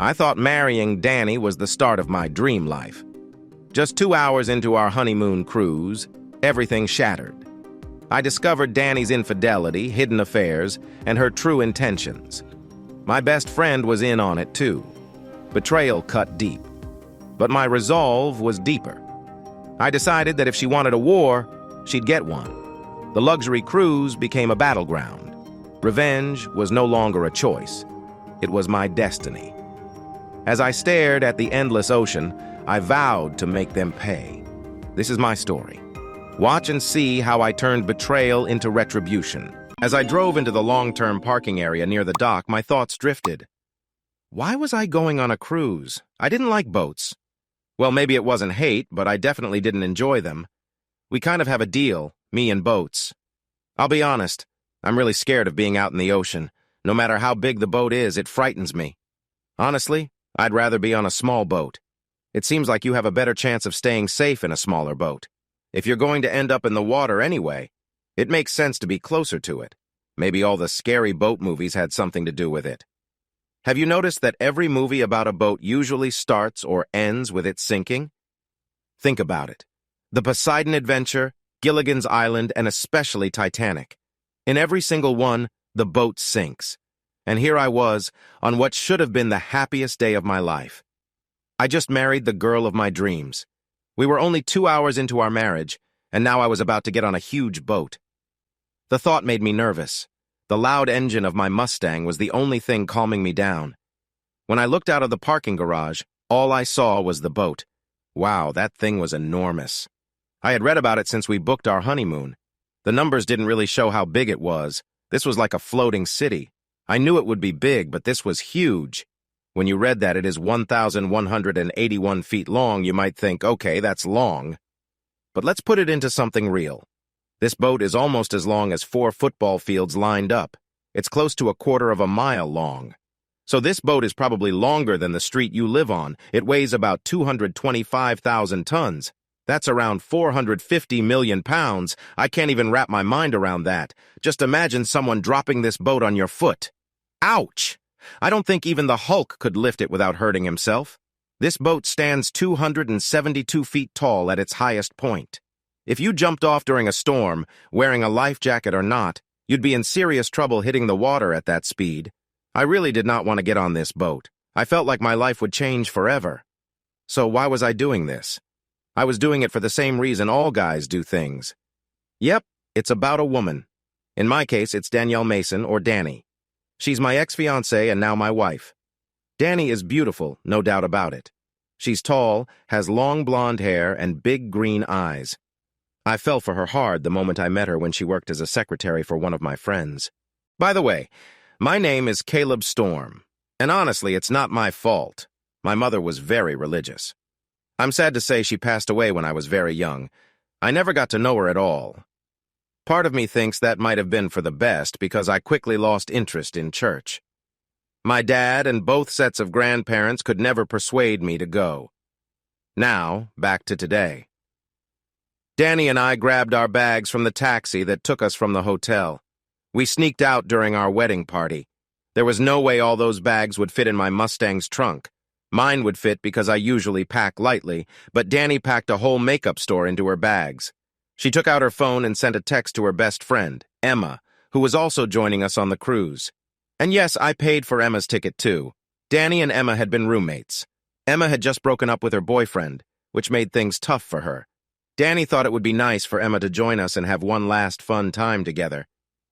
I thought marrying Danni was the start of my dream life. Just 2 hours into our honeymoon cruise, everything shattered. I discovered Danni's infidelity, hidden affairs, and her true intentions. My best friend was in on it too. Betrayal cut deep. But my resolve was deeper. I decided that if she wanted a war, she'd get one. The luxury cruise became a battleground. Revenge was no longer a choice. It was my destiny. As I stared at the endless ocean, I vowed to make them pay. This is my story. Watch and see how I turned betrayal into retribution. As I drove into the long-term parking area near the dock, my thoughts drifted. Why was I going on a cruise? I didn't like boats. Well, maybe it wasn't hate, but I definitely didn't enjoy them. We kind of have a deal, me and boats. I'll be honest, I'm really scared of being out in the ocean. No matter how big the boat is, it frightens me. Honestly, I'd rather be on a small boat. It seems like you have a better chance of staying safe in a smaller boat. If you're going to end up in the water anyway, it makes sense to be closer to it. Maybe all the scary boat movies had something to do with it. Have you noticed that every movie about a boat usually starts or ends with it sinking? Think about it. The Poseidon Adventure, Gilligan's Island, and especially Titanic. In every single one, the boat sinks. And here I was, on what should have been the happiest day of my life. I just married the girl of my dreams. We were only 2 hours into our marriage, and now I was about to get on a huge boat. The thought made me nervous. The loud engine of my Mustang was the only thing calming me down. When I looked out of the parking garage, all I saw was the boat. Wow, that thing was enormous. I had read about it since we booked our honeymoon. The numbers didn't really show how big it was. This was like a floating city. I knew it would be big, but this was huge. When you read that it is 1,181 feet long, you might think, okay, that's long. But let's put it into something real. This boat is almost as long as 4 football fields lined up. It's close to 1/4 of a mile long. So this boat is probably longer than the street you live on. It weighs about 225,000 tons. That's around 450 million pounds. I can't even wrap my mind around that. Just imagine someone dropping this boat on your foot. Ouch! I don't think even the Hulk could lift it without hurting himself. This boat stands 272 feet tall at its highest point. If you jumped off during a storm, wearing a life jacket or not, you'd be in serious trouble hitting the water at that speed. I really did not want to get on this boat. I felt like my life would change forever. So why was I doing this? I was doing it for the same reason all guys do things. Yep, it's about a woman. In my case, it's Danielle Mason, or Danni. She's my ex-fiancée and now my wife. Danni is beautiful, no doubt about it. She's tall, has long blonde hair, and big green eyes. I fell for her hard the moment I met her when she worked as a secretary for one of my friends. By the way, my name is Caleb Storm, and honestly, it's not my fault. My mother was very religious. I'm sad to say she passed away when I was very young. I never got to know her at all. Part of me thinks that might have been for the best because I quickly lost interest in church. My dad and both sets of grandparents could never persuade me to go. Now, back to today. Danni and I grabbed our bags from the taxi that took us from the hotel. We sneaked out during our wedding party. There was no way all those bags would fit in my Mustang's trunk. Mine would fit because I usually pack lightly, but Danni packed a whole makeup store into her bags. She took out her phone and sent a text to her best friend, Emma, who was also joining us on the cruise. And yes, I paid for Emma's ticket too. Danni and Emma had been roommates. Emma had just broken up with her boyfriend, which made things tough for her. Danni thought it would be nice for Emma to join us and have one last fun time together.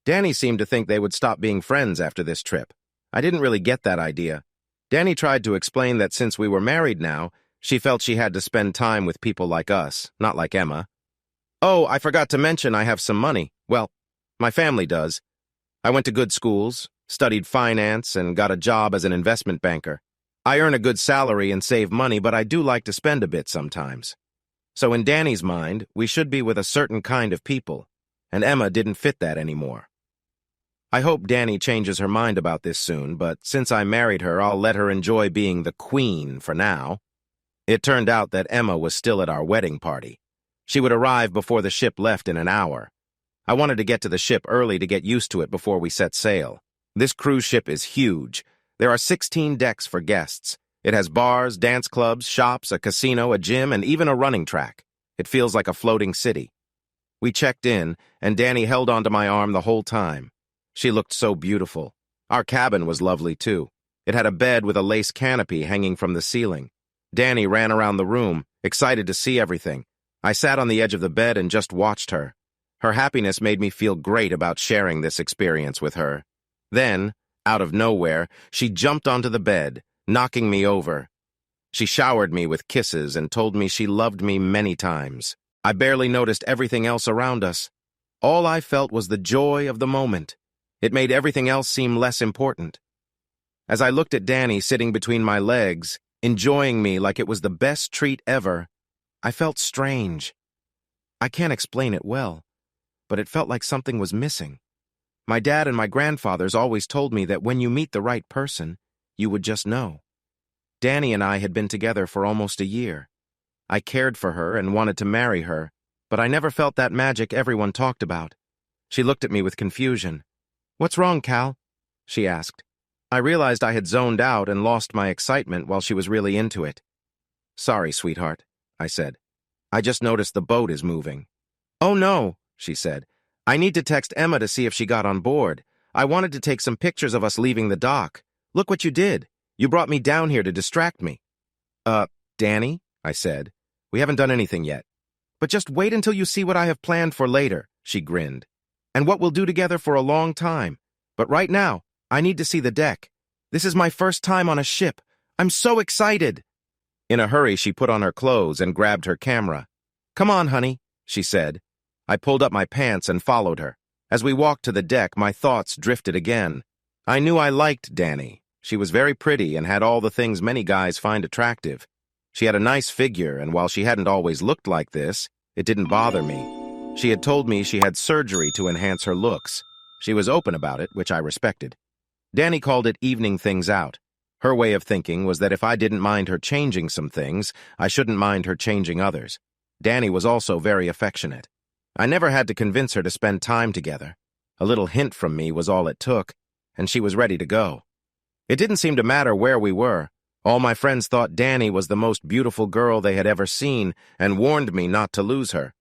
Danni seemed to think they would stop being friends after this trip. I didn't really get that idea. Danni tried to explain that since we were married now, she felt she had to spend time with people like us, not like Emma. Oh, I forgot to mention I have some money. Well, my family does. I went to good schools, studied finance, and got a job as an investment banker. I earn a good salary and save money, but I do like to spend a bit sometimes. So in Danni's mind, we should be with a certain kind of people, and Emma didn't fit that anymore. I hope Danni changes her mind about this soon, but since I married her, I'll let her enjoy being the queen for now. It turned out that Emma was still at our wedding party. She would arrive before the ship left in an hour. I wanted to get to the ship early to get used to it before we set sail. This cruise ship is huge. There are 16 decks for guests. It has bars, dance clubs, shops, a casino, a gym, and even a running track. It feels like a floating city. We checked in, and Danni held onto my arm the whole time. She looked so beautiful. Our cabin was lovely, too. It had a bed with a lace canopy hanging from the ceiling. Danni ran around the room, excited to see everything. I sat on the edge of the bed and just watched her. Her happiness made me feel great about sharing this experience with her. Then, out of nowhere, she jumped onto the bed, knocking me over. She showered me with kisses and told me she loved me many times. I barely noticed everything else around us. All I felt was the joy of the moment. It made everything else seem less important. As I looked at Danni sitting between my legs, enjoying me like it was the best treat ever, I felt strange. I can't explain it well, but it felt like something was missing. My dad and my grandfathers always told me that when you meet the right person, you would just know. Danni and I had been together for almost a year. I cared for her and wanted to marry her, but I never felt that magic everyone talked about. She looked at me with confusion. "What's wrong, Cal?" she asked. I realized I had zoned out and lost my excitement while she was really into it. "Sorry, sweetheart," I said. "I just noticed the boat is moving." "Oh no," she said. "I need to text Emma to see if she got on board. I wanted to take some pictures of us leaving the dock. Look what you did. You brought me down here to distract me." Danni," I said. "We haven't done anything yet. But just wait until you see what I have planned for later," she grinned. "And what we'll do together for a long time. But right now, I need to see the deck. This is my first time on a ship. I'm so excited." In a hurry, she put on her clothes and grabbed her camera. "Come on, honey," she said. I pulled up my pants and followed her. As we walked to the deck, my thoughts drifted again. I knew I liked Danni. She was very pretty and had all the things many guys find attractive. She had a nice figure, and while she hadn't always looked like this, it didn't bother me. She had told me she had surgery to enhance her looks. She was open about it, which I respected. Danni called it evening things out. Her way of thinking was that if I didn't mind her changing some things, I shouldn't mind her changing others. Danni was also very affectionate. I never had to convince her to spend time together. A little hint from me was all it took, and she was ready to go. It didn't seem to matter where we were. All my friends thought Danni was the most beautiful girl they had ever seen and warned me not to lose her.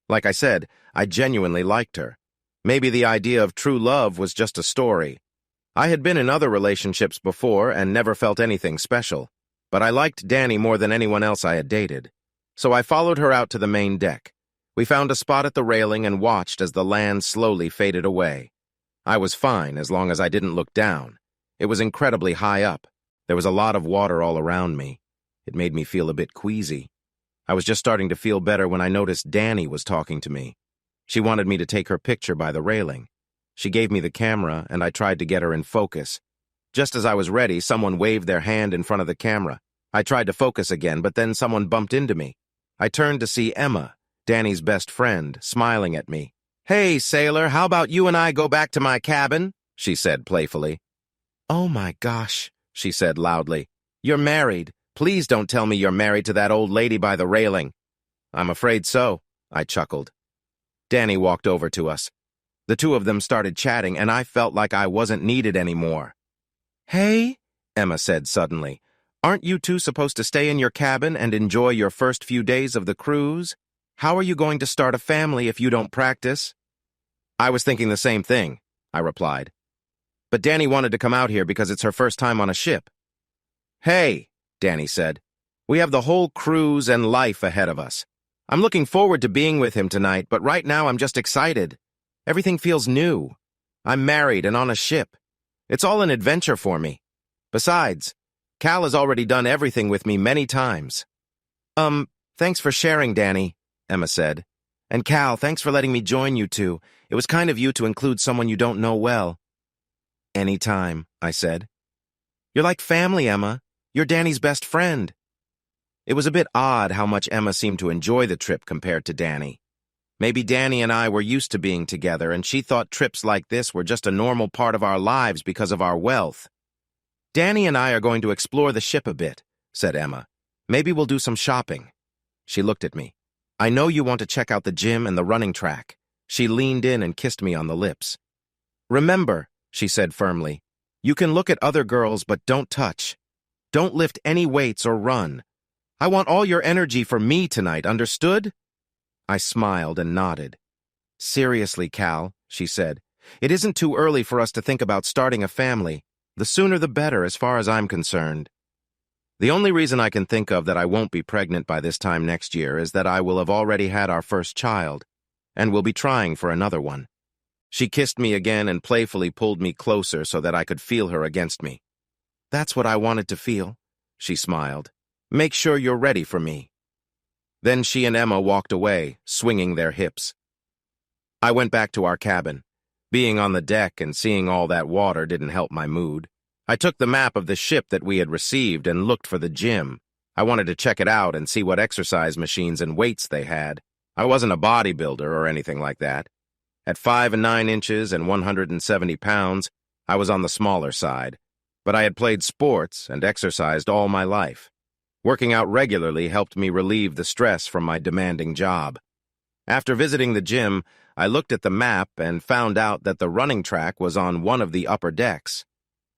Like I said, I genuinely liked her. Maybe the idea of true love was just a story. I had been in other relationships before and never felt anything special, but I liked Danni more than anyone else I had dated. So I followed her out to the main deck. We found a spot at the railing and watched as the land slowly faded away. I was fine as long as I didn't look down. It was incredibly high up. There was a lot of water all around me. It made me feel a bit queasy. I was just starting to feel better when I noticed Danni was talking to me. She wanted me to take her picture by the railing. She gave me the camera, and I tried to get her in focus. Just as I was ready, someone waved their hand in front of the camera. I tried to focus again, but then someone bumped into me. I turned to see Emma, Danni's best friend, smiling at me. "Hey, sailor, how about you and I go back to my cabin?" she said playfully. "Oh my gosh," she said loudly. "You're married. Please don't tell me you're married to that old lady by the railing." "I'm afraid so," I chuckled. Danni walked over to us. The two of them started chatting, and I felt like I wasn't needed anymore. "Hey," Emma said suddenly, "aren't you two supposed to stay in your cabin and enjoy your first few days of the cruise? How are you going to start a family if you don't practice?" "I was thinking the same thing," I replied. "But Danni wanted to come out here because it's her first time on a ship." "Hey," Danni said, "we have the whole cruise and life ahead of us. I'm looking forward to being with him tonight, but right now I'm just excited. Everything feels new. I'm married and on a ship. It's all an adventure for me. Besides, Cal has already done everything with me many times." Thanks for sharing, Danni," Emma said. "And Cal, thanks for letting me join you two. It was kind of you to include someone you don't know well." "Anytime," I said. "You're like family, Emma. You're Danni's best friend." It was a bit odd how much Emma seemed to enjoy the trip compared to Danni. Maybe Danni and I were used to being together, and she thought trips like this were just a normal part of our lives because of our wealth. "Danni and I are going to explore the ship a bit," said Emma. "Maybe we'll do some shopping." She looked at me. "I know you want to check out the gym and the running track." She leaned in and kissed me on the lips. "Remember," she said firmly, You can look at other girls, but don't touch. Don't lift any weights or run. I want all your energy for me tonight, understood? I smiled and nodded. Seriously, Cal, she said, it isn't too early for us to think about starting a family. The sooner the better, as far as I'm concerned. The only reason I can think of that I won't be pregnant by this time next year is that I will have already had our first child, and will be trying for another one. She kissed me again and playfully pulled me closer so that I could feel her against me. That's what I wanted to feel, she smiled. Make sure you're ready for me. Then she and Emma walked away, swinging their hips. I went back to our cabin. Being on the deck and seeing all that water didn't help my mood. I took the map of the ship that we had received and looked for the gym. I wanted to check it out and see what exercise machines and weights they had. I wasn't a bodybuilder or anything like that. At 5 9 inches and 170 pounds, I was on the smaller side. But I had played sports and exercised all my life. Working out regularly helped me relieve the stress from my demanding job. After visiting the gym, I looked at the map and found out that the running track was on one of the upper decks.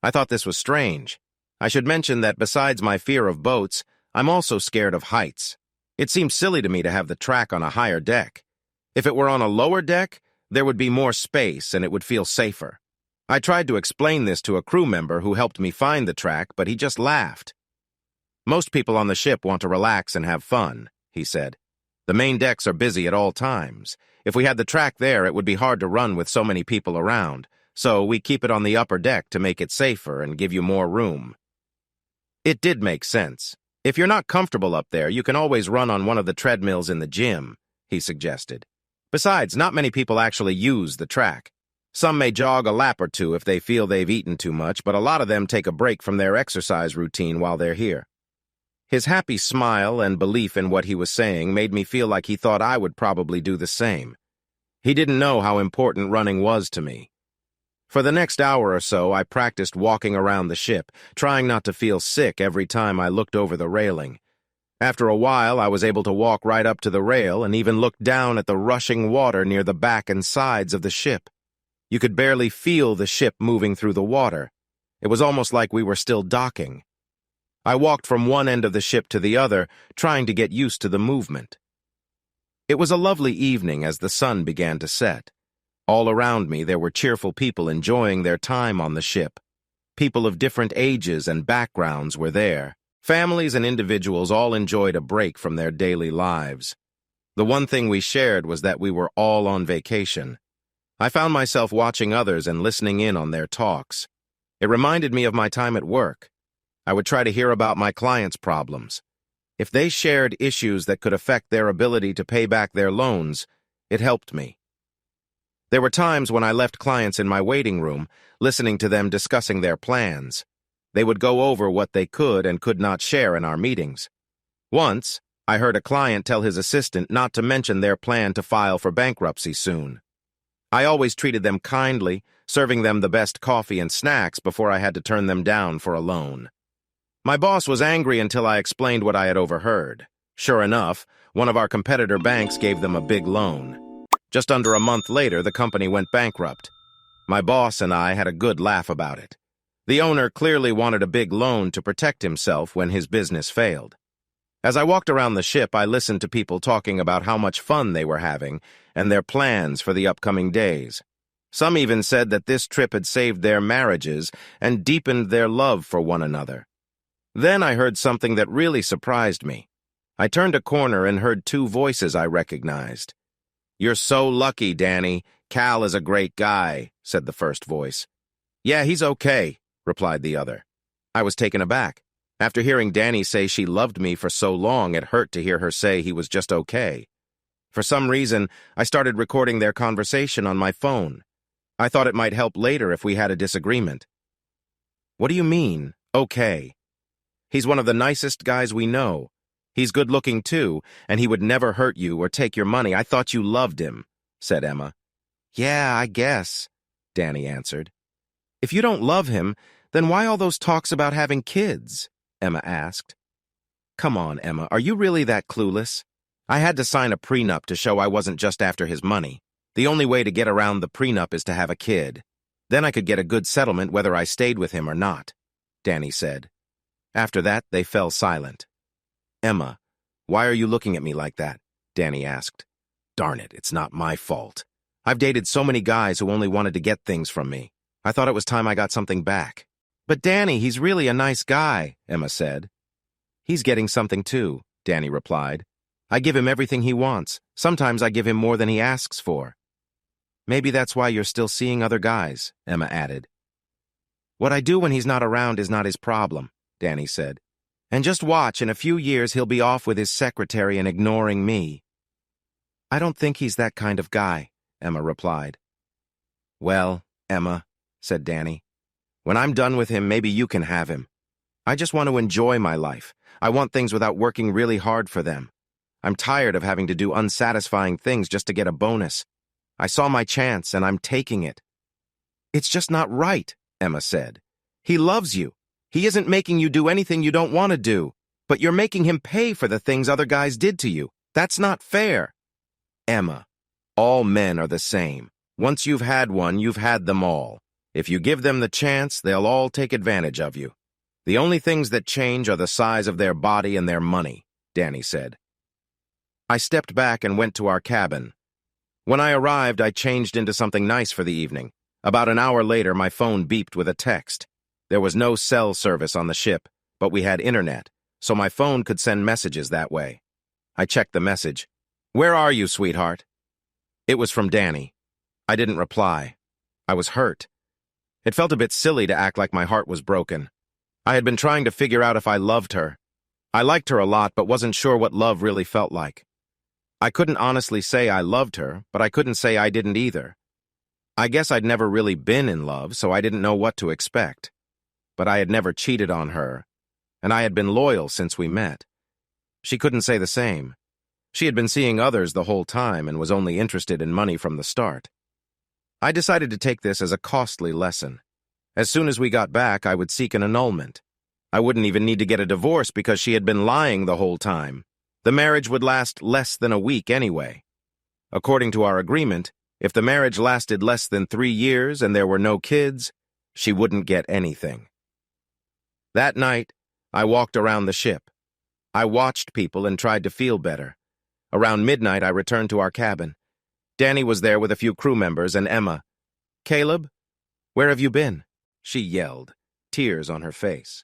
I thought this was strange. I should mention that besides my fear of boats, I'm also scared of heights. It seemed silly to me to have the track on a higher deck. If it were on a lower deck, there would be more space and it would feel safer. I tried to explain this to a crew member who helped me find the track, but he just laughed. Most people on the ship want to relax and have fun, he said. The main decks are busy at all times. If we had the track there, it would be hard to run with so many people around, so we keep it on the upper deck to make it safer and give you more room. It did make sense. If you're not comfortable up there, you can always run on one of the treadmills in the gym, he suggested. Besides, not many people actually use the track. Some may jog a lap or two if they feel they've eaten too much, but a lot of them take a break from their exercise routine while they're here. His happy smile and belief in what he was saying made me feel like he thought I would probably do the same. He didn't know how important running was to me. For the next hour or so, I practiced walking around the ship, trying not to feel sick every time I looked over the railing. After a while, I was able to walk right up to the rail and even look down at the rushing water near the back and sides of the ship. You could barely feel the ship moving through the water. It was almost like we were still docking. I walked from one end of the ship to the other, trying to get used to the movement. It was a lovely evening as the sun began to set. All around me there were cheerful people enjoying their time on the ship. People of different ages and backgrounds were there. Families and individuals all enjoyed a break from their daily lives. The one thing we shared was that we were all on vacation. I found myself watching others and listening in on their talks. It reminded me of my time at work. I would try to hear about my clients' problems. If they shared issues that could affect their ability to pay back their loans, it helped me. There were times when I left clients in my waiting room, listening to them discussing their plans. They would go over what they could and could not share in our meetings. Once, I heard a client tell his assistant not to mention their plan to file for bankruptcy soon. I always treated them kindly, serving them the best coffee and snacks before I had to turn them down for a loan. My boss was angry until I explained what I had overheard. Sure enough, one of our competitor banks gave them a big loan. Just under a month later, the company went bankrupt. My boss and I had a good laugh about it. The owner clearly wanted a big loan to protect himself when his business failed. As I walked around the ship, I listened to people talking about how much fun they were having and their plans for the upcoming days. Some even said that this trip had saved their marriages and deepened their love for one another. Then I heard something that really surprised me. I turned a corner and heard two voices I recognized. "You're so lucky, Danny. Cal is a great guy," said the first voice. "Yeah, he's okay," replied the other. I was taken aback. After hearing Danny say she loved me for so long, it hurt to hear her say he was just okay. For some reason, I started recording their conversation on my phone. I thought it might help later if we had a disagreement. "What do you mean, okay?" "He's one of the nicest guys we know. He's good-looking too, and he would never hurt you or take your money. I thought you loved him," said Emma. "Yeah, I guess," Danny answered. "If you don't love him, then why all those talks about having kids?" Emma asked. "Come on, Emma, are you really that clueless? I had to sign a prenup to show I wasn't just after his money. The only way to get around the prenup is to have a kid." Then I could get a good settlement whether I stayed with him or not, Danni said. After that, they fell silent. Emma, why are you looking at me like that? Danni asked. Darn it, it's not my fault. I've dated so many guys who only wanted to get things from me. I thought it was time I got something back. But Danni, he's really a nice guy, Emma said. He's getting something too, Danni replied. I give him everything he wants. Sometimes I give him more than he asks for. Maybe that's why you're still seeing other guys, Emma added. What I do when he's not around is not his problem, Danni said. And just watch, in a few years he'll be off with his secretary and ignoring me. I don't think he's that kind of guy, Emma replied. Well, Emma, said Danni, when I'm done with him, maybe you can have him. I just want to enjoy my life. I want things without working really hard for them. I'm tired of having to do unsatisfying things just to get a bonus. I saw my chance, and I'm taking it. It's just not right, Emma said. He loves you. He isn't making you do anything you don't want to do, but you're making him pay for the things other guys did to you. That's not fair. Emma, all men are the same. Once you've had one, you've had them all. If you give them the chance, they'll all take advantage of you. The only things that change are the size of their body and their money, Danni said. I stepped back and went to our cabin. When I arrived, I changed into something nice for the evening. About an hour later, my phone beeped with a text. There was no cell service on the ship, but we had internet, so my phone could send messages that way. I checked the message. Where are you, sweetheart? It was from Danni. I didn't reply. I was hurt. It felt a bit silly to act like my heart was broken. I had been trying to figure out if I loved her. I liked her a lot, but wasn't sure what love really felt like. I couldn't honestly say I loved her, but I couldn't say I didn't either. I guess I'd never really been in love, so I didn't know what to expect. But I had never cheated on her, and I had been loyal since we met. She couldn't say the same. She had been seeing others the whole time and was only interested in money from the start. I decided to take this as a costly lesson. As soon as we got back, I would seek an annulment. I wouldn't even need to get a divorce because she had been lying the whole time. The marriage would last less than a week anyway. According to our agreement, if the marriage lasted less than 3 years and there were no kids, she wouldn't get anything. That night, I walked around the ship. I watched people and tried to feel better. Around midnight, I returned to our cabin. Danni was there with a few crew members and Emma. Caleb, where have you been? She yelled, tears on her face.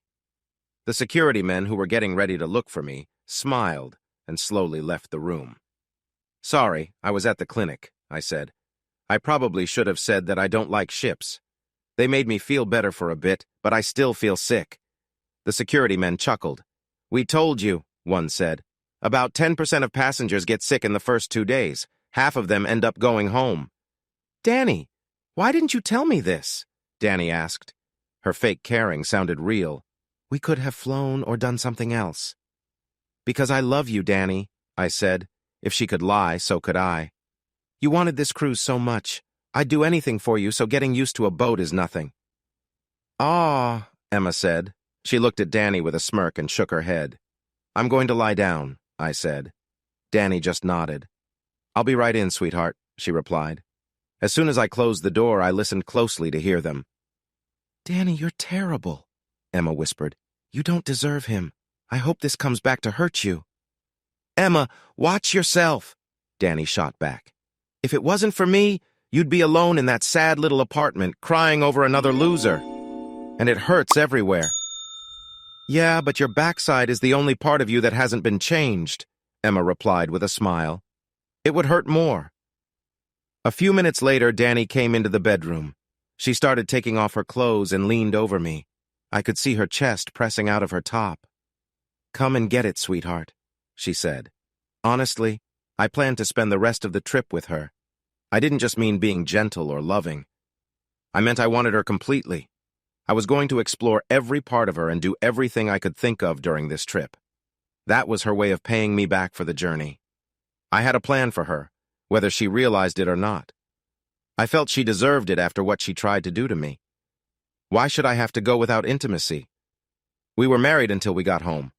The security men who were getting ready to look for me smiled and slowly left the room. Sorry, I was at the clinic, I said. I probably should have said that I don't like ships. They made me feel better for a bit, but I still feel sick. The security men chuckled. We told you, one said. About 10% of passengers get sick in the first 2 days. Half of them end up going home. Danni, why didn't you tell me this? Danni asked. Her fake caring sounded real. We could have flown or done something else. Because I love you, Danni, I said. If she could lie, so could I. You wanted this cruise so much. I'd do anything for you, so getting used to a boat is nothing. Ah, Emma said. She looked at Danni with a smirk and shook her head. I'm going to lie down, I said. Danni just nodded. I'll be right in, sweetheart, she replied. As soon as I closed the door, I listened closely to hear them. Danni, you're terrible, Emma whispered. You don't deserve him. I hope this comes back to hurt you. Emma, watch yourself, Danni shot back. If it wasn't for me, you'd be alone in that sad little apartment, crying over another loser. And it hurts everywhere. Yeah, but your backside is the only part of you that hasn't been changed, Emma replied with a smile. It would hurt more. A few minutes later, Danni came into the bedroom. She started taking off her clothes and leaned over me. I could see her chest pressing out of her top. Come and get it, sweetheart, she said. Honestly, I planned to spend the rest of the trip with her. I didn't just mean being gentle or loving. I meant I wanted her completely. I was going to explore every part of her and do everything I could think of during this trip. That was her way of paying me back for the journey. I had a plan for her, whether she realized it or not. I felt she deserved it after what she tried to do to me. Why should I have to go without intimacy? We were married until we got home.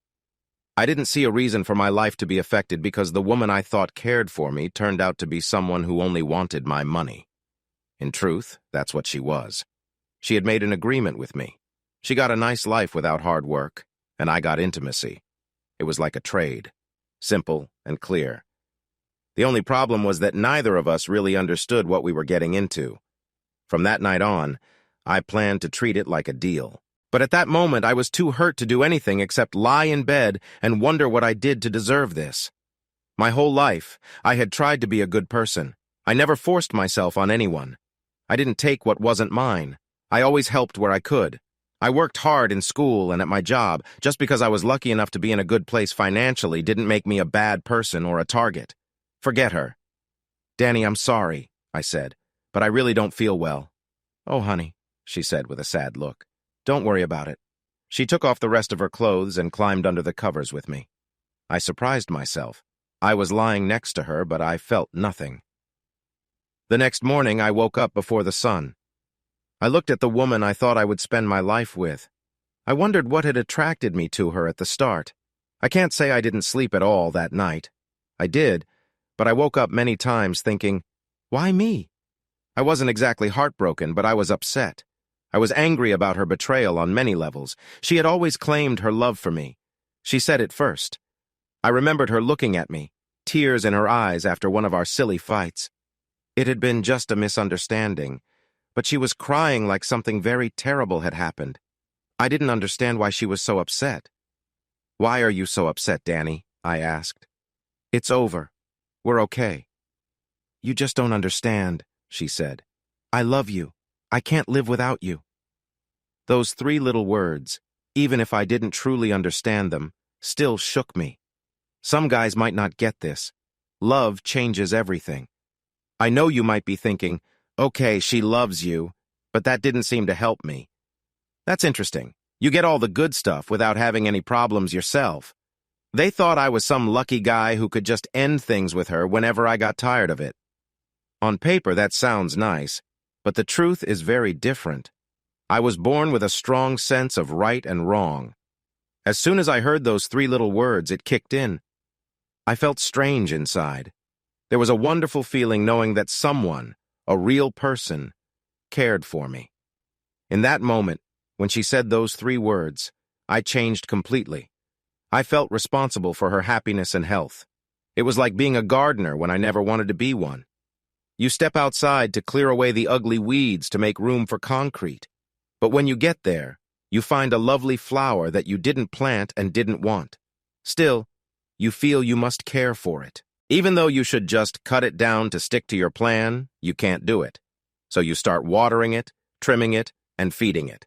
I didn't see a reason for my life to be affected because the woman I thought cared for me turned out to be someone who only wanted my money. In truth, that's what she was. She had made an agreement with me. She got a nice life without hard work, and I got intimacy. It was like a trade, simple and clear. The only problem was that neither of us really understood what we were getting into. From that night on, I planned to treat it like a deal. But at that moment, I was too hurt to do anything except lie in bed and wonder what I did to deserve this. My whole life, I had tried to be a good person. I never forced myself on anyone. I didn't take what wasn't mine. I always helped where I could. I worked hard in school and at my job. Just because I was lucky enough to be in a good place financially didn't make me a bad person or a target. Forget her. "Danni, I'm sorry," I said, "but I really don't feel well." "Oh, honey," she said with a sad look. "Don't worry about it." She took off the rest of her clothes and climbed under the covers with me. I surprised myself. I was lying next to her, but I felt nothing. The next morning, I woke up before the sun. I looked at the woman I thought I would spend my life with. I wondered what had attracted me to her at the start. I can't say I didn't sleep at all that night. I did, but I woke up many times thinking, why me? I wasn't exactly heartbroken, but I was upset. I was angry about her betrayal on many levels. She had always claimed her love for me. She said it first. I remembered her looking at me, tears in her eyes after one of our silly fights. It had been just a misunderstanding, but she was crying like something very terrible had happened. I didn't understand why she was so upset. "Why are you so upset, Danni?" I asked. "It's over. We're okay." "You just don't understand," she said. "I love you. I can't live without you." Those 3 little words, even if I didn't truly understand them, still shook me. Some guys might not get this. Love changes everything. I know you might be thinking, okay, she loves you, but that didn't seem to help me. That's interesting. You get all the good stuff without having any problems yourself. They thought I was some lucky guy who could just end things with her whenever I got tired of it. On paper, that sounds nice, but the truth is very different. I was born with a strong sense of right and wrong. As soon as I heard those 3 little words, it kicked in. I felt strange inside. There was a wonderful feeling knowing that someone, a real person, cared for me. In that moment, when she said those 3 words, I changed completely. I felt responsible for her happiness and health. It was like being a gardener when I never wanted to be one. You step outside to clear away the ugly weeds to make room for concrete. But when you get there, you find a lovely flower that you didn't plant and didn't want. Still, you feel you must care for it. Even though you should just cut it down to stick to your plan, you can't do it. So you start watering it, trimming it, and feeding it.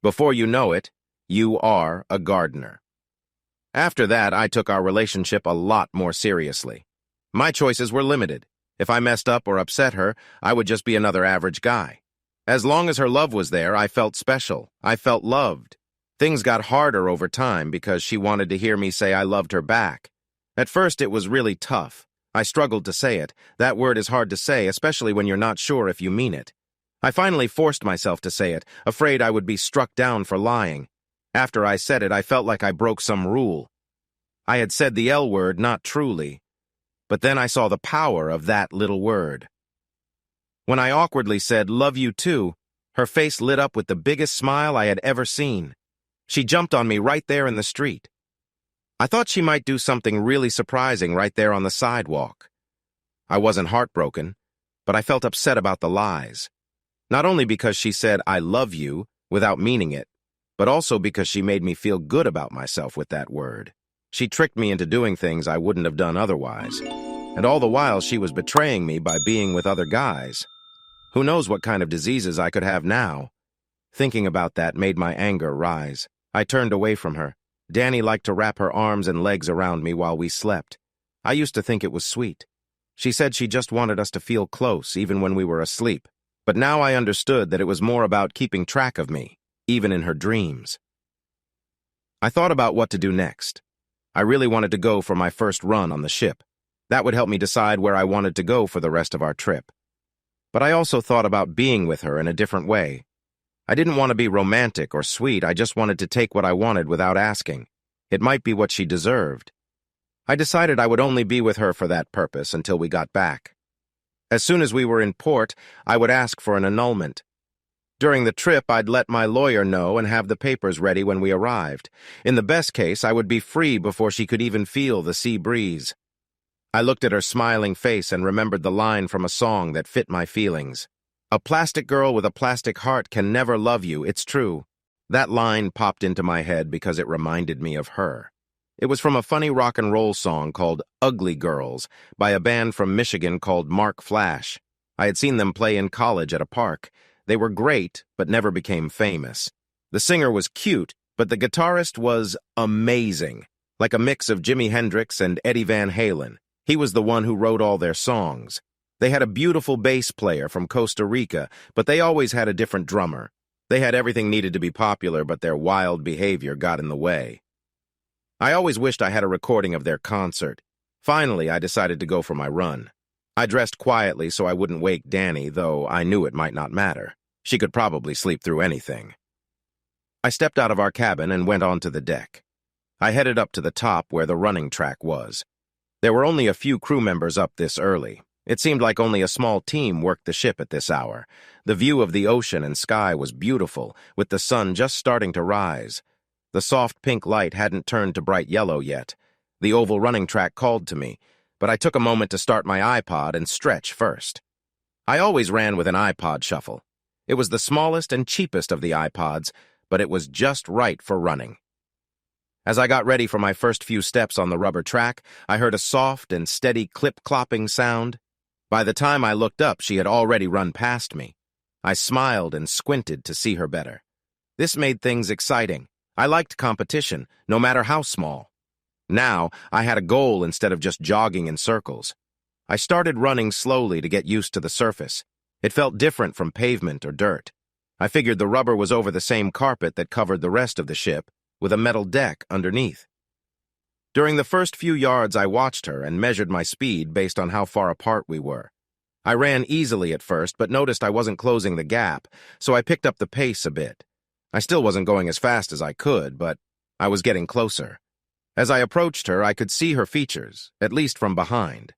Before you know it, you are a gardener. After that, I took our relationship a lot more seriously. My choices were limited. If I messed up or upset her, I would just be another average guy. As long as her love was there, I felt special. I felt loved. Things got harder over time because she wanted to hear me say I loved her back. At first, it was really tough. I struggled to say it. That word is hard to say, especially when you're not sure if you mean it. I finally forced myself to say it, afraid I would be struck down for lying. After I said it, I felt like I broke some rule. I had said the L word not truly, but then I saw the power of that little word. When I awkwardly said, "Love you too," her face lit up with the biggest smile I had ever seen. She jumped on me right there in the street. I thought she might do something really surprising right there on the sidewalk. I wasn't heartbroken, but I felt upset about the lies. Not only because she said, "I love you," without meaning it, but also because she made me feel good about myself with that word. She tricked me into doing things I wouldn't have done otherwise. And all the while, she was betraying me by being with other guys. Who knows what kind of diseases I could have now? Thinking about that made my anger rise. I turned away from her. Danni liked to wrap her arms and legs around me while we slept. I used to think it was sweet. She said she just wanted us to feel close, even when we were asleep. But now I understood that it was more about keeping track of me, even in her dreams. I thought about what to do next. I really wanted to go for my first run on the ship. That would help me decide where I wanted to go for the rest of our trip. But I also thought about being with her in a different way. I didn't want to be romantic or sweet, I just wanted to take what I wanted without asking. It might be what she deserved. I decided I would only be with her for that purpose until we got back. As soon as we were in port, I would ask for an annulment. During the trip, I'd let my lawyer know and have the papers ready when we arrived. In the best case, I would be free before she could even feel the sea breeze. I looked at her smiling face and remembered the line from a song that fit my feelings. "A plastic girl with a plastic heart can never love you, it's true." That line popped into my head because it reminded me of her. It was from a funny rock and roll song called "Ugly Girls" by a band from Michigan called Mark Flash. I had seen them play in college at a park. They were great, but never became famous. The singer was cute, but the guitarist was amazing, like a mix of Jimi Hendrix and Eddie Van Halen. He was the one who wrote all their songs. They had a beautiful bass player from Costa Rica, but they always had a different drummer. They had everything needed to be popular, but their wild behavior got in the way. I always wished I had a recording of their concert. Finally, I decided to go for my run. I dressed quietly so I wouldn't wake Danni, though I knew it might not matter. She could probably sleep through anything. I stepped out of our cabin and went onto the deck. I headed up to the top where the running track was. There were only a few crew members up this early. It seemed like only a small team worked the ship at this hour. The view of the ocean and sky was beautiful, with the sun just starting to rise. The soft pink light hadn't turned to bright yellow yet. The oval running track called to me, but I took a moment to start my iPod and stretch first. I always ran with an iPod shuffle. It was the smallest and cheapest of the iPods, but it was just right for running. As I got ready for my first few steps on the rubber track, I heard a soft and steady clip-clopping sound. By the time I looked up, she had already run past me. I smiled and squinted to see her better. This made things exciting. I liked competition, no matter how small. Now, I had a goal instead of just jogging in circles. I started running slowly to get used to the surface. It felt different from pavement or dirt. I figured the rubber was over the same carpet that covered the rest of the ship, with a metal deck underneath. During the first few yards, I watched her and measured my speed based on how far apart we were. I ran easily at first, but noticed I wasn't closing the gap, so I picked up the pace a bit. I still wasn't going as fast as I could, but I was getting closer. As I approached her, I could see her features, at least from behind.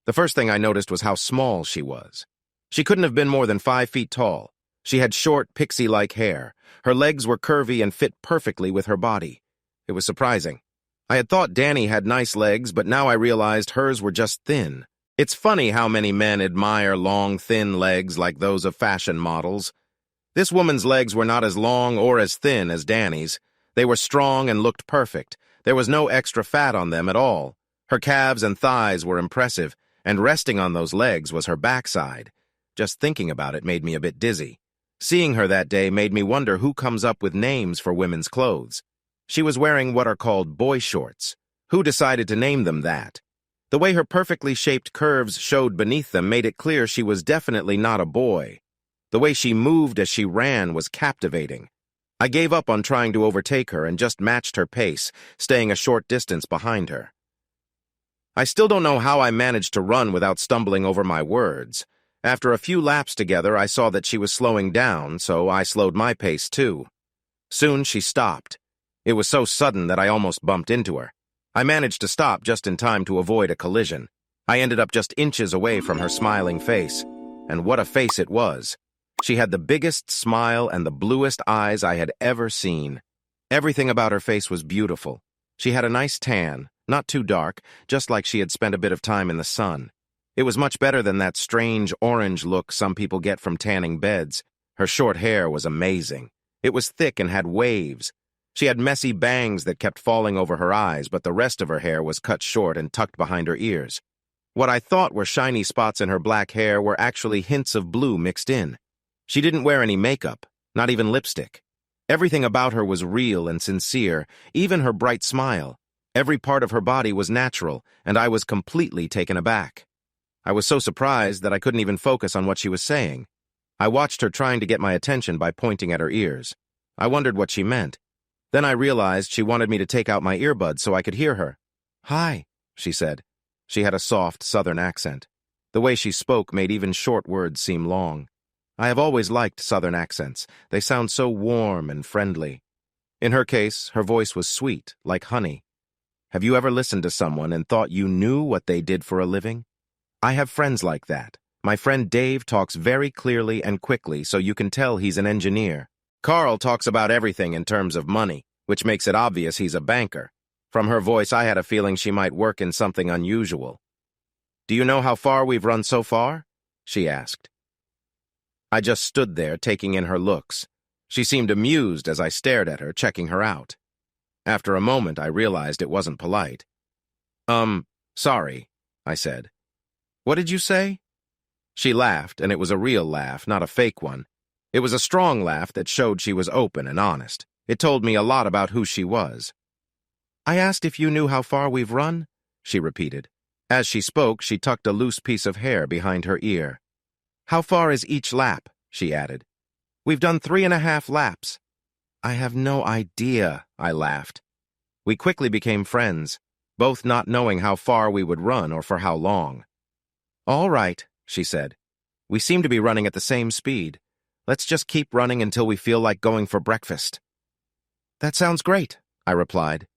The first thing I noticed was how small she was. She couldn't have been more than 5 feet tall. She had short, pixie-like hair. Her legs were curvy and fit perfectly with her body. It was surprising. I had thought Danni had nice legs, but now I realized hers were just thin. It's funny how many men admire long, thin legs like those of fashion models. This woman's legs were not as long or as thin as Danni's. They were strong and looked perfect. There was no extra fat on them at all. Her calves and thighs were impressive, and resting on those legs was her backside. Just thinking about it made me a bit dizzy. Seeing her that day made me wonder who comes up with names for women's clothes. She was wearing what are called boy shorts. Who decided to name them that? The way her perfectly shaped curves showed beneath them made it clear she was definitely not a boy. The way she moved as she ran was captivating. I gave up on trying to overtake her and just matched her pace, staying a short distance behind her. I still don't know how I managed to run without stumbling over my words. After a few laps together, I saw that she was slowing down, so I slowed my pace too. Soon she stopped. It was so sudden that I almost bumped into her. I managed to stop just in time to avoid a collision. I ended up just inches away from her smiling face. And what a face it was. She had the biggest smile and the bluest eyes I had ever seen. Everything about her face was beautiful. She had a nice tan, not too dark, just like she had spent a bit of time in the sun. It was much better than that strange orange look some people get from tanning beds. Her short hair was amazing. It was thick and had waves. She had messy bangs that kept falling over her eyes, but the rest of her hair was cut short and tucked behind her ears. What I thought were shiny spots in her black hair were actually hints of blue mixed in. She didn't wear any makeup, not even lipstick. Everything about her was real and sincere, even her bright smile. Every part of her body was natural, and I was completely taken aback. I was so surprised that I couldn't even focus on what she was saying. I watched her trying to get my attention by pointing at her ears. I wondered what she meant. Then I realized she wanted me to take out my earbuds so I could hear her. "Hi," she said. She had a soft southern accent. The way she spoke made even short words seem long. I have always liked southern accents. They sound so warm and friendly. In her case, her voice was sweet, like honey. Have you ever listened to someone and thought you knew what they did for a living? I have friends like that. My friend Dave talks very clearly and quickly, so you can tell he's an engineer. Carl talks about everything in terms of money, which makes it obvious he's a banker. From her voice, I had a feeling she might work in something unusual. "Do you know how far we've run so far?" she asked. I just stood there, taking in her looks. She seemed amused as I stared at her, checking her out. After a moment, I realized it wasn't polite. Sorry," I said. "What did you say?" She laughed, and it was a real laugh, not a fake one. It was a strong laugh that showed she was open and honest. It told me a lot about who she was. "I asked if you knew how far we've run," she repeated. As she spoke, she tucked a loose piece of hair behind her ear. "How far is each lap?" she added. "We've done 3.5 laps." "I have no idea," I laughed. We quickly became friends, both not knowing how far we would run or for how long. "All right," she said. "We seem to be running at the same speed. Let's just keep running until we feel like going for breakfast." "That sounds great," I replied.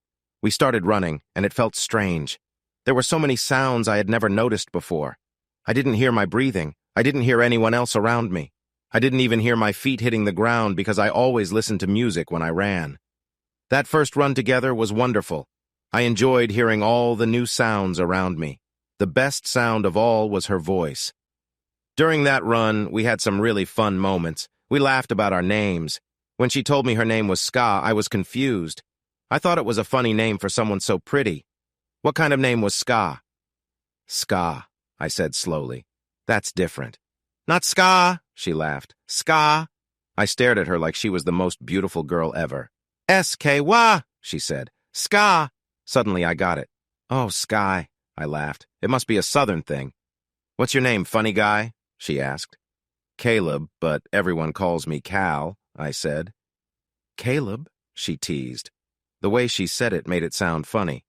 We started running, and it felt strange. There were so many sounds I had never noticed before. I didn't hear my breathing. I didn't hear anyone else around me. I didn't even hear my feet hitting the ground because I always listened to music when I ran. That first run together was wonderful. I enjoyed hearing all the new sounds around me. The best sound of all was her voice. During that run, we had some really fun moments. We laughed about our names. When she told me her name was Ska, I was confused. I thought it was a funny name for someone so pretty. "What kind of name was Ska?" "Ska," I said slowly. "That's different." "Not Ska," she laughed. "Ska." I stared at her like she was the most beautiful girl ever. "S-K-W-A," she said. "Ska." Suddenly I got it. "Oh, Sky," I laughed. "It must be a southern thing." "What's your name, funny guy?" she asked. "Caleb, but everyone calls me Cal," I said. "Caleb?" she teased. The way she said it made it sound funny.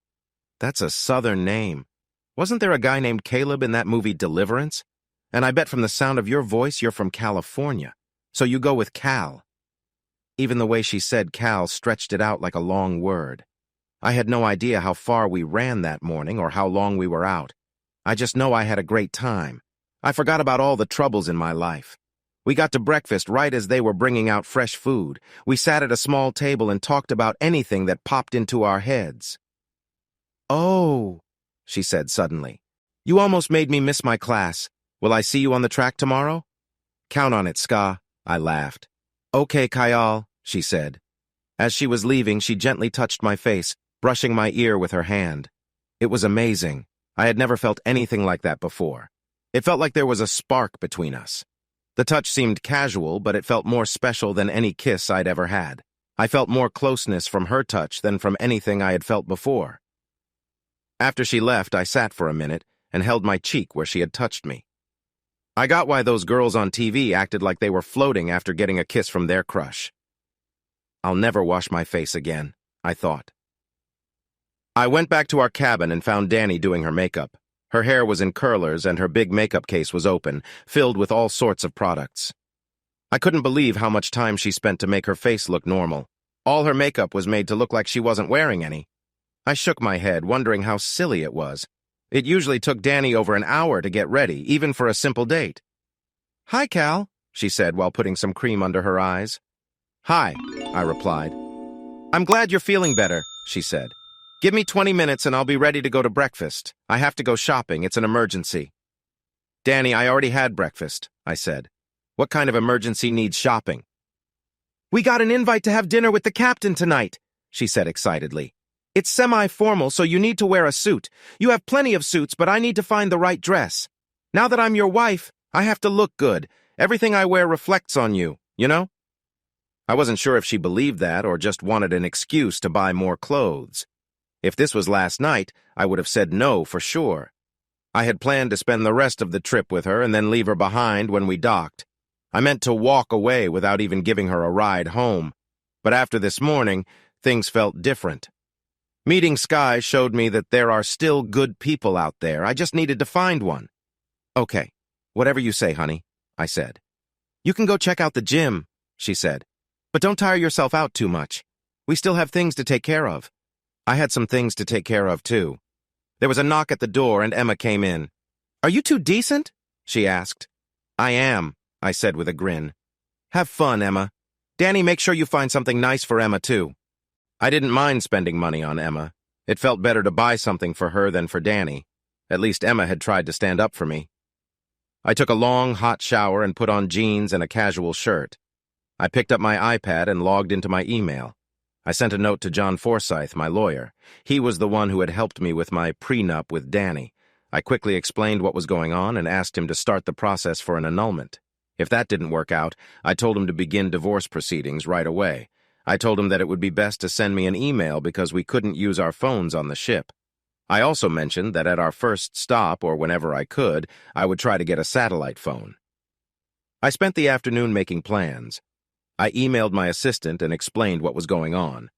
"That's a southern name. Wasn't there a guy named Caleb in that movie Deliverance? And I bet from the sound of your voice you're from California. So you go with Cal." Even the way she said Cal stretched it out like a long word. I had no idea how far we ran that morning or how long we were out. I just know I had a great time. I forgot about all the troubles in my life. We got to breakfast right as they were bringing out fresh food. We sat at a small table and talked about anything that popped into our heads. "Oh," she said suddenly. "You almost made me miss my class. Will I see you on the track tomorrow?" "Count on it, Ska," I laughed. "Okay, Kayal," she said. As she was leaving, she gently touched my face, brushing my ear with her hand. It was amazing. I had never felt anything like that before. It felt like there was a spark between us. The touch seemed casual, but it felt more special than any kiss I'd ever had. I felt more closeness from her touch than from anything I had felt before. After she left, I sat for a minute and held my cheek where she had touched me. I got why those girls on TV acted like they were floating after getting a kiss from their crush. I'll never wash my face again, I thought. I went back to our cabin and found Danni doing her makeup. Her hair was in curlers and her big makeup case was open, filled with all sorts of products. I couldn't believe how much time she spent to make her face look normal. All her makeup was made to look like she wasn't wearing any. I shook my head, wondering how silly it was. It usually took Danni over an hour to get ready, even for a simple date. "Hi, Cal," she said while putting some cream under her eyes. "Hi," I replied. "I'm glad you're feeling better," she said. "Give me 20 minutes and I'll be ready to go to breakfast. I have to go shopping. It's an emergency." "Danni, I already had breakfast," I said. "What kind of emergency needs shopping?" "We got an invite to have dinner with the captain tonight," she said excitedly. "It's semi-formal, so you need to wear a suit. You have plenty of suits, but I need to find the right dress. Now that I'm your wife, I have to look good. Everything I wear reflects on you, you know?" I wasn't sure if she believed that or just wanted an excuse to buy more clothes. If this was last night, I would have said no for sure. I had planned to spend the rest of the trip with her and then leave her behind when we docked. I meant to walk away without even giving her a ride home. But after this morning, things felt different. Meeting Sky showed me that there are still good people out there. I just needed to find one. "Okay, whatever you say, honey," I said. "You can go check out the gym," she said. "But don't tire yourself out too much. We still have things to take care of." I had some things to take care of, too. There was a knock at the door and Emma came in. "Are you two decent?" she asked. I am, I said with a grin. Have fun, Emma. Danny, make sure you find something nice for Emma, too. I didn't mind spending money on Emma. It felt better to buy something for her than for Danny. At least Emma had tried to stand up for me. I took a long, hot shower and put on jeans and a casual shirt. I picked up my iPad and logged into my email. I sent a note to John Forsythe, my lawyer. He was the one who had helped me with my prenup with Danny. I quickly explained what was going on and asked him to start the process for an annulment. If that didn't work out, I told him to begin divorce proceedings right away. I told him that it would be best to send me an email because we couldn't use our phones on the ship. I also mentioned that at our first stop, or whenever I could, I would try to get a satellite phone. I spent the afternoon making plans. I emailed my assistant and explained what was going on.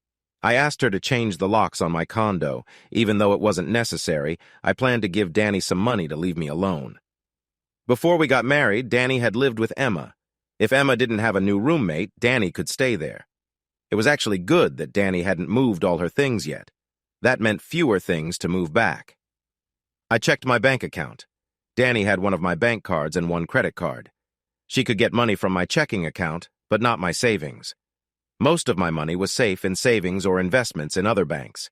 I asked her to change the locks on my condo. Even though it wasn't necessary, I planned to give Danny some money to leave me alone. Before we got married, Danny had lived with Emma. If Emma didn't have a new roommate, Danny could stay there. It was actually good that Danny hadn't moved all her things yet. That meant fewer things to move back. I checked my bank account. Danny had one of my bank cards and one credit card. She could get money from my checking account, but not my savings. Most of my money was safe in savings or investments in other banks.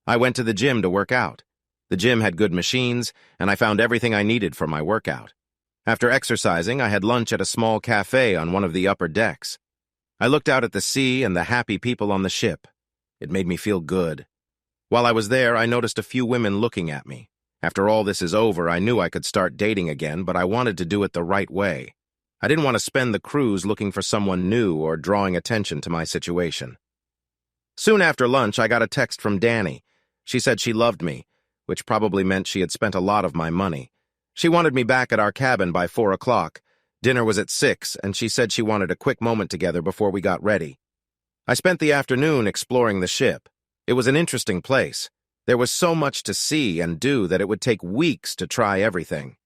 I went to the gym to work out. The gym had good machines, and I found everything I needed for my workout. After exercising, I had lunch at a small cafe on one of the upper decks. I looked out at the sea and the happy people on the ship. It made me feel good. While I was there, I noticed a few women looking at me. After all this is over, I knew I could start dating again, but I wanted to do it the right way. I didn't want to spend the cruise looking for someone new or drawing attention to my situation. Soon after lunch, I got a text from Danni. She said she loved me, which probably meant she had spent a lot of my money. She wanted me back at our cabin by 4 o'clock. Dinner was at 6, and she said she wanted a quick moment together before we got ready. I spent the afternoon exploring the ship. It was an interesting place. There was so much to see and do that it would take weeks to try everything.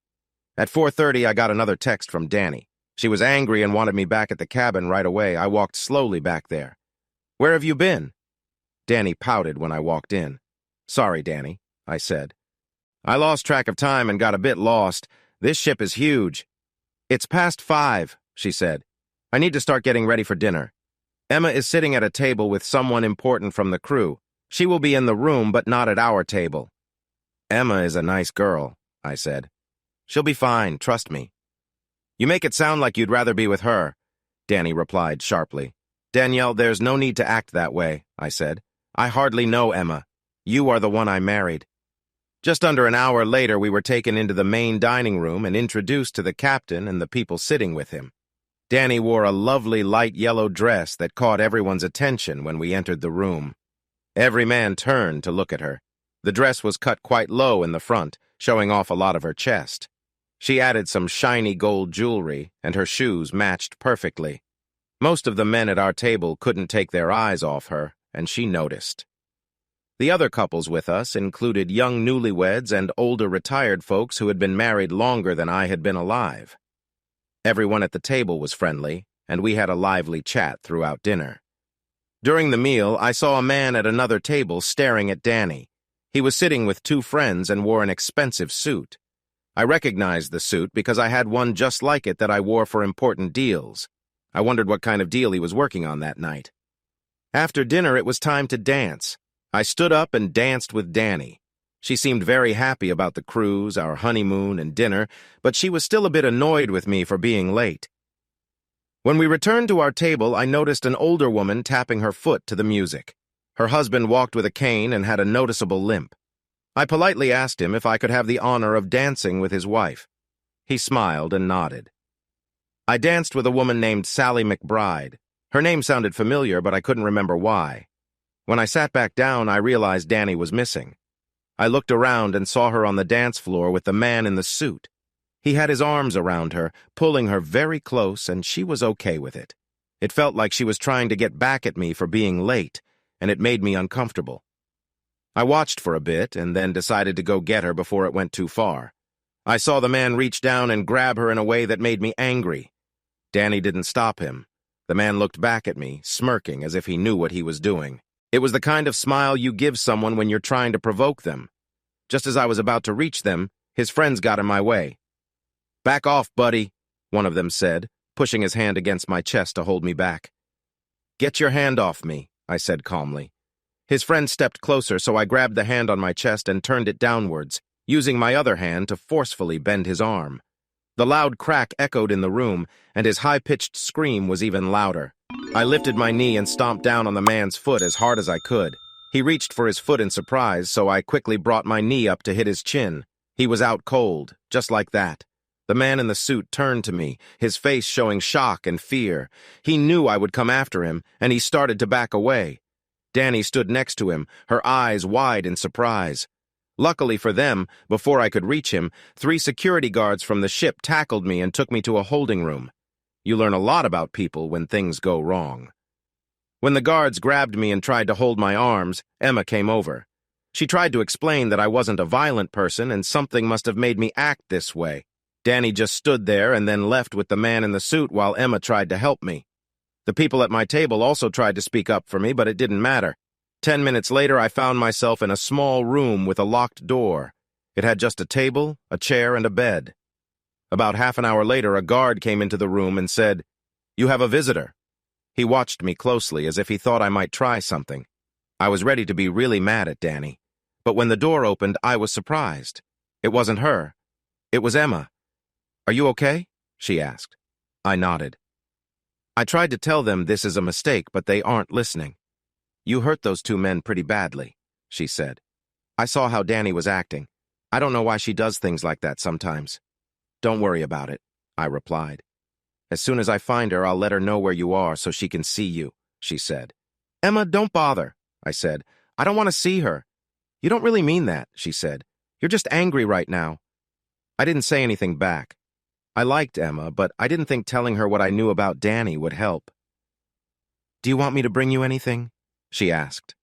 At 4:30, I got another text from Danni. She was angry and wanted me back at the cabin right away. I walked slowly back there. Where have you been? Danni pouted when I walked in. Sorry, Danni, I said. I lost track of time and got a bit lost. This ship is huge. It's past 5, she said. I need to start getting ready for dinner. Emma is sitting at a table with someone important from the crew. She will be in the room, but not at our table. Emma is a nice girl, I said. She'll be fine, trust me. You make it sound like you'd rather be with her, Danni replied sharply. Danielle, there's no need to act that way, I said. I hardly know Emma. You are the one I married. Just under an hour later, we were taken into the main dining room and introduced to the captain and the people sitting with him. Danni wore a lovely light yellow dress that caught everyone's attention when we entered the room. Every man turned to look at her. The dress was cut quite low in the front, showing off a lot of her chest. She added some shiny gold jewelry, and her shoes matched perfectly. Most of the men at our table couldn't take their eyes off her, and she noticed. The other couples with us included young newlyweds and older retired folks who had been married longer than I had been alive. Everyone at the table was friendly, and we had a lively chat throughout dinner. During the meal, I saw a man at another table staring at Danni. He was sitting with 2 friends and wore an expensive suit. I recognized the suit because I had one just like it that I wore for important deals. I wondered what kind of deal he was working on that night. After dinner, it was time to dance. I stood up and danced with Danni. She seemed very happy about the cruise, our honeymoon, and dinner, but she was still a bit annoyed with me for being late. When we returned to our table, I noticed an older woman tapping her foot to the music. Her husband walked with a cane and had a noticeable limp. I politely asked him if I could have the honor of dancing with his wife. He smiled and nodded. I danced with a woman named Sally McBride. Her name sounded familiar, but I couldn't remember why. When I sat back down, I realized Danni was missing. I looked around and saw her on the dance floor with the man in the suit. He had his arms around her, pulling her very close, and she was okay with it. It felt like she was trying to get back at me for being late, and it made me uncomfortable. I watched for a bit and then decided to go get her before it went too far. I saw the man reach down and grab her in a way that made me angry. Danni didn't stop him. The man looked back at me, smirking as if he knew what he was doing. It was the kind of smile you give someone when you're trying to provoke them. Just as I was about to reach them, his friends got in my way. "Back off, buddy," one of them said, pushing his hand against my chest to hold me back. "Get your hand off me," I said calmly. His friend stepped closer, so I grabbed the hand on my chest and turned it downwards, using my other hand to forcefully bend his arm. The loud crack echoed in the room, and his high-pitched scream was even louder. I lifted my knee and stomped down on the man's foot as hard as I could. He reached for his foot in surprise, so I quickly brought my knee up to hit his chin. He was out cold, just like that. The man in the suit turned to me, his face showing shock and fear. He knew I would come after him, and he started to back away. Danni stood next to him, her eyes wide in surprise. Luckily for them, before I could reach him, 3 security guards from the ship tackled me and took me to a holding room. You learn a lot about people when things go wrong. When the guards grabbed me and tried to hold my arms, Emma came over. She tried to explain that I wasn't a violent person and something must have made me act this way. Danni just stood there and then left with the man in the suit while Emma tried to help me. The people at my table also tried to speak up for me, but it didn't matter. 10 minutes later, I found myself in a small room with a locked door. It had just a table, a chair, and a bed. About half an hour later, a guard came into the room and said, "You have a visitor." He watched me closely as if he thought I might try something. I was ready to be really mad at Danni. But when the door opened, I was surprised. It wasn't her. It was Emma. "Are you okay?" she asked. I nodded. "I tried to tell them this is a mistake, but they aren't listening." "You hurt those 2 men pretty badly," she said. "I saw how Danni was acting. I don't know why she does things like that sometimes." "Don't worry about it," I replied. "As soon as I find her, I'll let her know where you are so she can see you," she said. "Emma, don't bother," I said. "I don't want to see her." "You don't really mean that," she said. "You're just angry right now." I didn't say anything back. I liked Emma, but I didn't think telling her what I knew about Danni would help. "Do you want me to bring you anything?" she asked.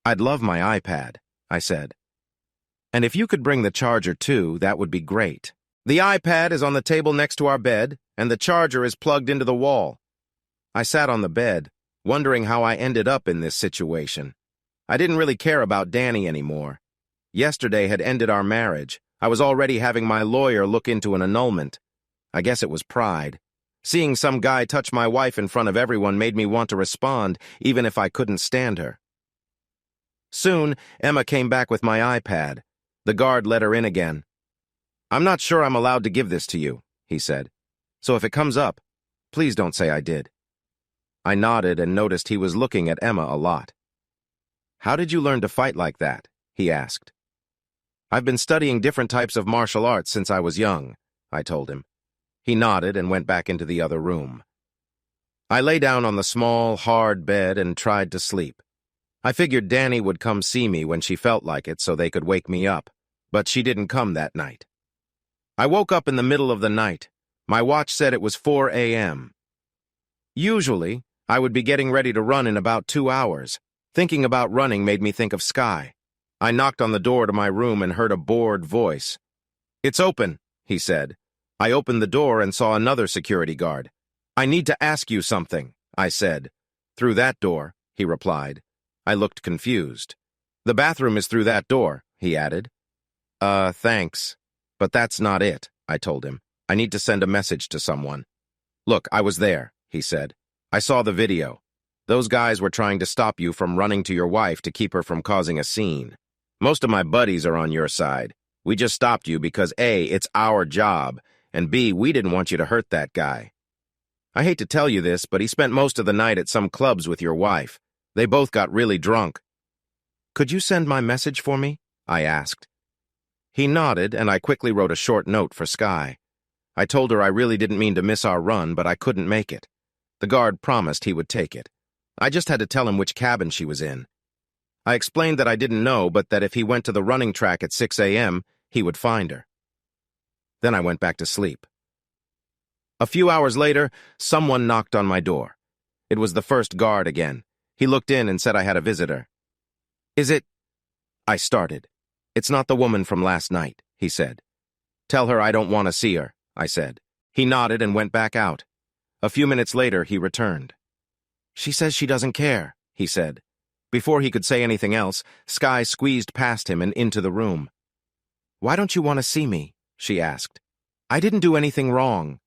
"I'd love my iPad," I said. "And if you could bring the charger too, that would be great. The iPad is on the table next to our bed, and the charger is plugged into the wall." I sat on the bed, wondering how I ended up in this situation. I didn't really care about Danni anymore. Yesterday had ended our marriage. I was already having my lawyer look into an annulment. I guess it was pride. Seeing some guy touch my wife in front of everyone made me want to respond, even if I couldn't stand her. Soon, Emma came back with my iPad. The guard let her in again. "I'm not sure I'm allowed to give this to you," he said. "So if it comes up, please don't say I did." I nodded and noticed he was looking at Emma a lot. "How did you learn to fight like that?" he asked. "I've been studying different types of martial arts since I was young," I told him. He nodded and went back into the other room. I lay down on the small, hard bed and tried to sleep. I figured Danni would come see me when she felt like it so they could wake me up, but she didn't come that night. I woke up in the middle of the night. My watch said it was 4 a.m. Usually, I would be getting ready to run in about 2 hours. Thinking about running made me think of Sky. I knocked on the door to my room and heard a bored voice. "It's open," he said. I opened the door and saw another security guard. "I need to ask you something," I said. "Through that door," he replied. I looked confused. "The bathroom is through that door," he added. Thanks. But that's not it," I told him. "I need to send a message to someone." "Look, I was there," he said. "I saw the video. Those guys were trying to stop you from running to your wife to keep her from causing a scene. Most of my buddies are on your side. We just stopped you because A, it's our job, and B, we didn't want you to hurt that guy. I hate to tell you this, but he spent most of the night at some clubs with your wife. They both got really drunk." "Could you send my message for me?" I asked. He nodded, and I quickly wrote a short note for Sky. I told her I really didn't mean to miss our run, but I couldn't make it. The guard promised he would take it. I just had to tell him which cabin she was in. I explained that I didn't know, but that if he went to the running track at 6 a.m., he would find her. Then I went back to sleep. A few hours later, someone knocked on my door. It was the first guard again. He looked in and said I had a visitor. "Is it—" I started. "It's not the woman from last night," he said. "Tell her I don't want to see her," I said. He nodded and went back out. A few minutes later, he returned. "She says she doesn't care," he said. Before he could say anything else, Sky squeezed past him and into the room. "Why don't you want to see me?" she asked. I didn't do anything wrong.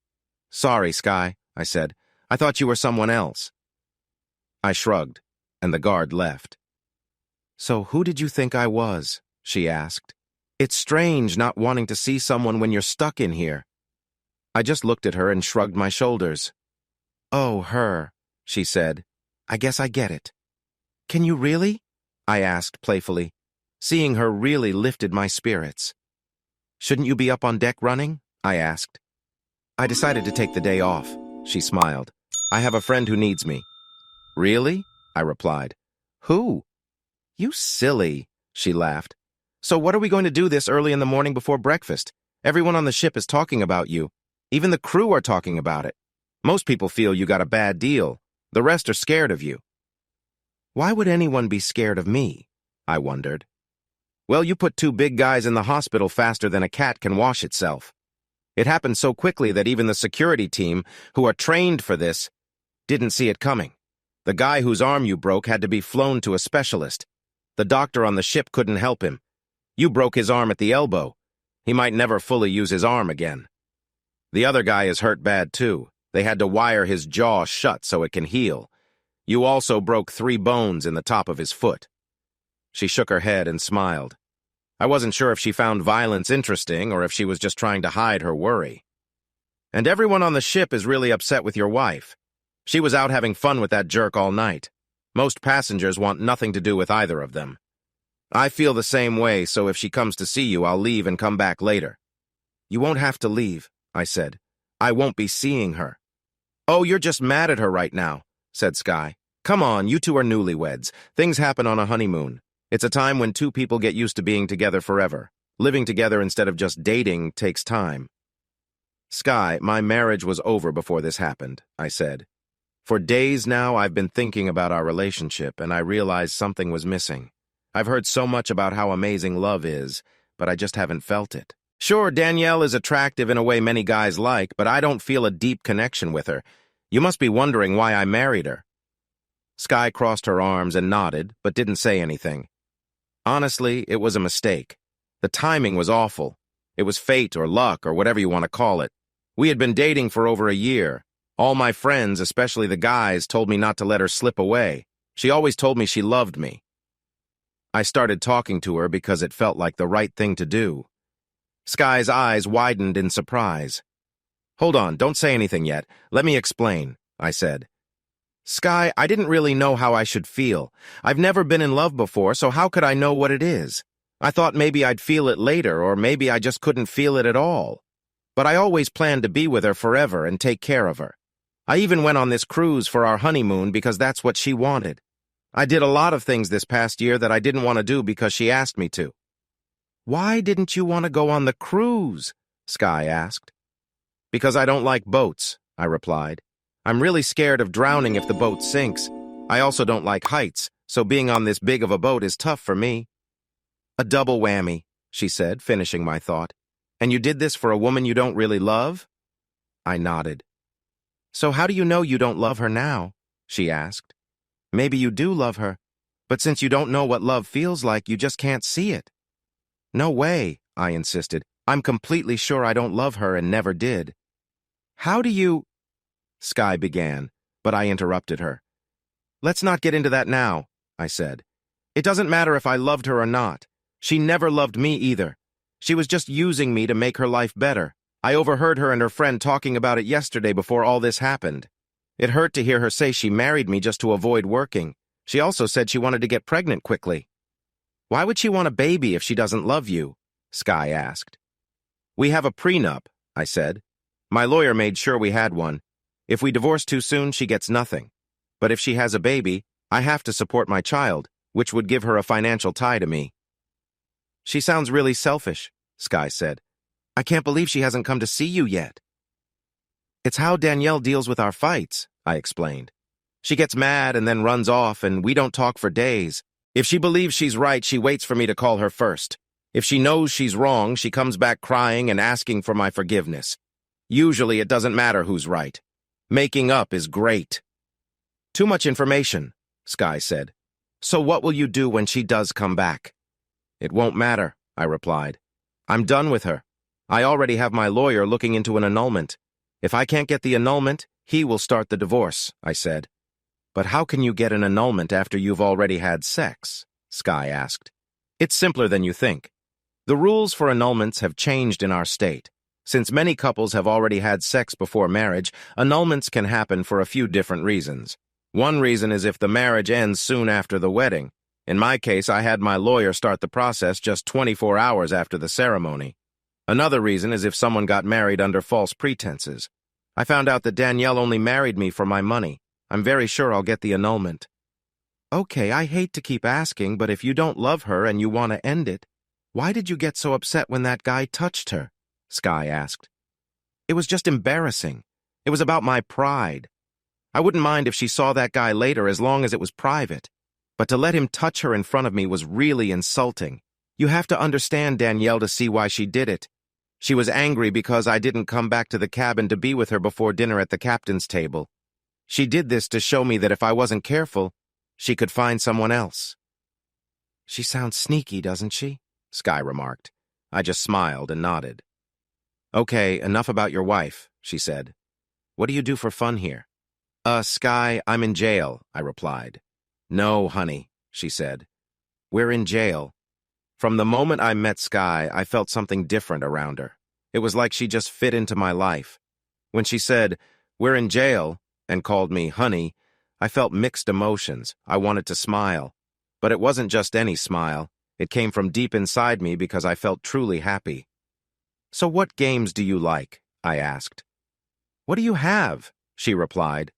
Sorry, Sky, I said. I thought you were someone else. I shrugged, and the guard left. So who did you think I was? She asked. It's strange not wanting to see someone when you're stuck in here. I just looked at her and shrugged my shoulders. Oh, her, she said. I guess I get it. Can you really? I asked playfully. Seeing her really lifted my spirits. Shouldn't you be up on deck running? I asked. I decided to take the day off. She smiled. I have a friend who needs me. Really? I replied. Who? You silly, she laughed. So what are we going to do this early in the morning before breakfast? Everyone on the ship is talking about you. Even the crew are talking about it. Most people feel you got a bad deal. The rest are scared of you. Why would anyone be scared of me? I wondered. Well, you put two big guys in the hospital faster than a cat can wash itself. It happened so quickly that even the security team, who are trained for this, didn't see it coming. The guy whose arm you broke had to be flown to a specialist. The doctor on the ship couldn't help him. You broke his arm at the elbow. He might never fully use his arm again. The other guy is hurt bad too. They had to wire his jaw shut so it can heal. You also broke 3 bones in the top of his foot. She shook her head and smiled. I wasn't sure if she found violence interesting or if she was just trying to hide her worry. And everyone on the ship is really upset with your wife. She was out having fun with that jerk all night. Most passengers want nothing to do with either of them. I feel the same way, so if she comes to see you, I'll leave and come back later. You won't have to leave, I said. I won't be seeing her. Oh, you're just mad at her right now, said Sky. Come on, you two are newlyweds. Things happen on a honeymoon. It's a time when two people get used to being together forever. Living together instead of just dating takes time. Sky, my marriage was over before this happened, I said. For days now, I've been thinking about our relationship, and I realized something was missing. I've heard so much about how amazing love is, but I just haven't felt it. Sure, Danielle is attractive in a way many guys like, but I don't feel a deep connection with her. You must be wondering why I married her. Sky crossed her arms and nodded, but didn't say anything. Honestly, it was a mistake. The timing was awful. It was fate or luck or whatever you want to call it. We had been dating for over a year. All my friends, especially the guys, told me not to let her slip away. She always told me she loved me. I started talking to her because it felt like the right thing to do. Sky's eyes widened in surprise. Hold on, don't say anything yet. Let me explain, I said. Sky, I didn't really know how I should feel. I've never been in love before, so how could I know what it is? I thought maybe I'd feel it later, or maybe I just couldn't feel it at all. But I always planned to be with her forever and take care of her. I even went on this cruise for our honeymoon because that's what she wanted. I did a lot of things this past year that I didn't want to do because she asked me to. Why didn't you want to go on the cruise? Sky asked. Because I don't like boats, I replied. I'm really scared of drowning if the boat sinks. I also don't like heights, so being on this big of a boat is tough for me. A double whammy, she said, finishing my thought. And you did this for a woman you don't really love? I nodded. So how do you know you don't love her now? She asked. Maybe you do love her, but since you don't know what love feels like, you just can't see it. No way, I insisted. I'm completely sure I don't love her and never did. How do you... Sky began, but I interrupted her. Let's not get into that now, I said. It doesn't matter if I loved her or not. She never loved me either. She was just using me to make her life better. I overheard her and her friend talking about it yesterday before all this happened. It hurt to hear her say she married me just to avoid working. She also said she wanted to get pregnant quickly. Why would she want a baby if she doesn't love you? Sky asked. We have a prenup, I said. My lawyer made sure we had one. If we divorce too soon, she gets nothing. But if she has a baby, I have to support my child, which would give her a financial tie to me. She sounds really selfish, Sky said. I can't believe she hasn't come to see you yet. It's how Danielle deals with our fights, I explained. She gets mad and then runs off, and we don't talk for days. If she believes she's right, she waits for me to call her first. If she knows she's wrong, she comes back crying and asking for my forgiveness. Usually it doesn't matter who's right. Making up is great. Too much information, Sky said. So what will you do when she does come back? It won't matter, I replied. I'm done with her. I already have my lawyer looking into an annulment. If I can't get the annulment, he will start the divorce, I said. But how can you get an annulment after you've already had sex? Sky asked. It's simpler than you think. The rules for annulments have changed in our state. Since many couples have already had sex before marriage, annulments can happen for a few different reasons. One reason is if the marriage ends soon after the wedding. In my case, I had my lawyer start the process just 24 hours after the ceremony. Another reason is if someone got married under false pretenses. I found out that Danielle only married me for my money. I'm very sure I'll get the annulment. Okay, I hate to keep asking, but if you don't love her and you want to end it, why did you get so upset when that guy touched her? Sky asked. It was just embarrassing. It was about my pride. I wouldn't mind if she saw that guy later as long as it was private. But to let him touch her in front of me was really insulting. You have to understand Danielle to see why she did it. She was angry because I didn't come back to the cabin to be with her before dinner at the captain's table. She did this to show me that if I wasn't careful, she could find someone else. She sounds sneaky, doesn't she? Sky remarked. I just smiled and nodded. Okay, enough about your wife, she said. What do you do for fun here? Sky, I'm in jail, I replied. No, honey, she said. We're in jail. From the moment I met Sky, I felt something different around her. It was like she just fit into my life. When she said, we're in jail, and called me honey, I felt mixed emotions. I wanted to smile. But it wasn't just any smile. It came from deep inside me because I felt truly happy. So what games do you like? I asked. What do you have? She replied.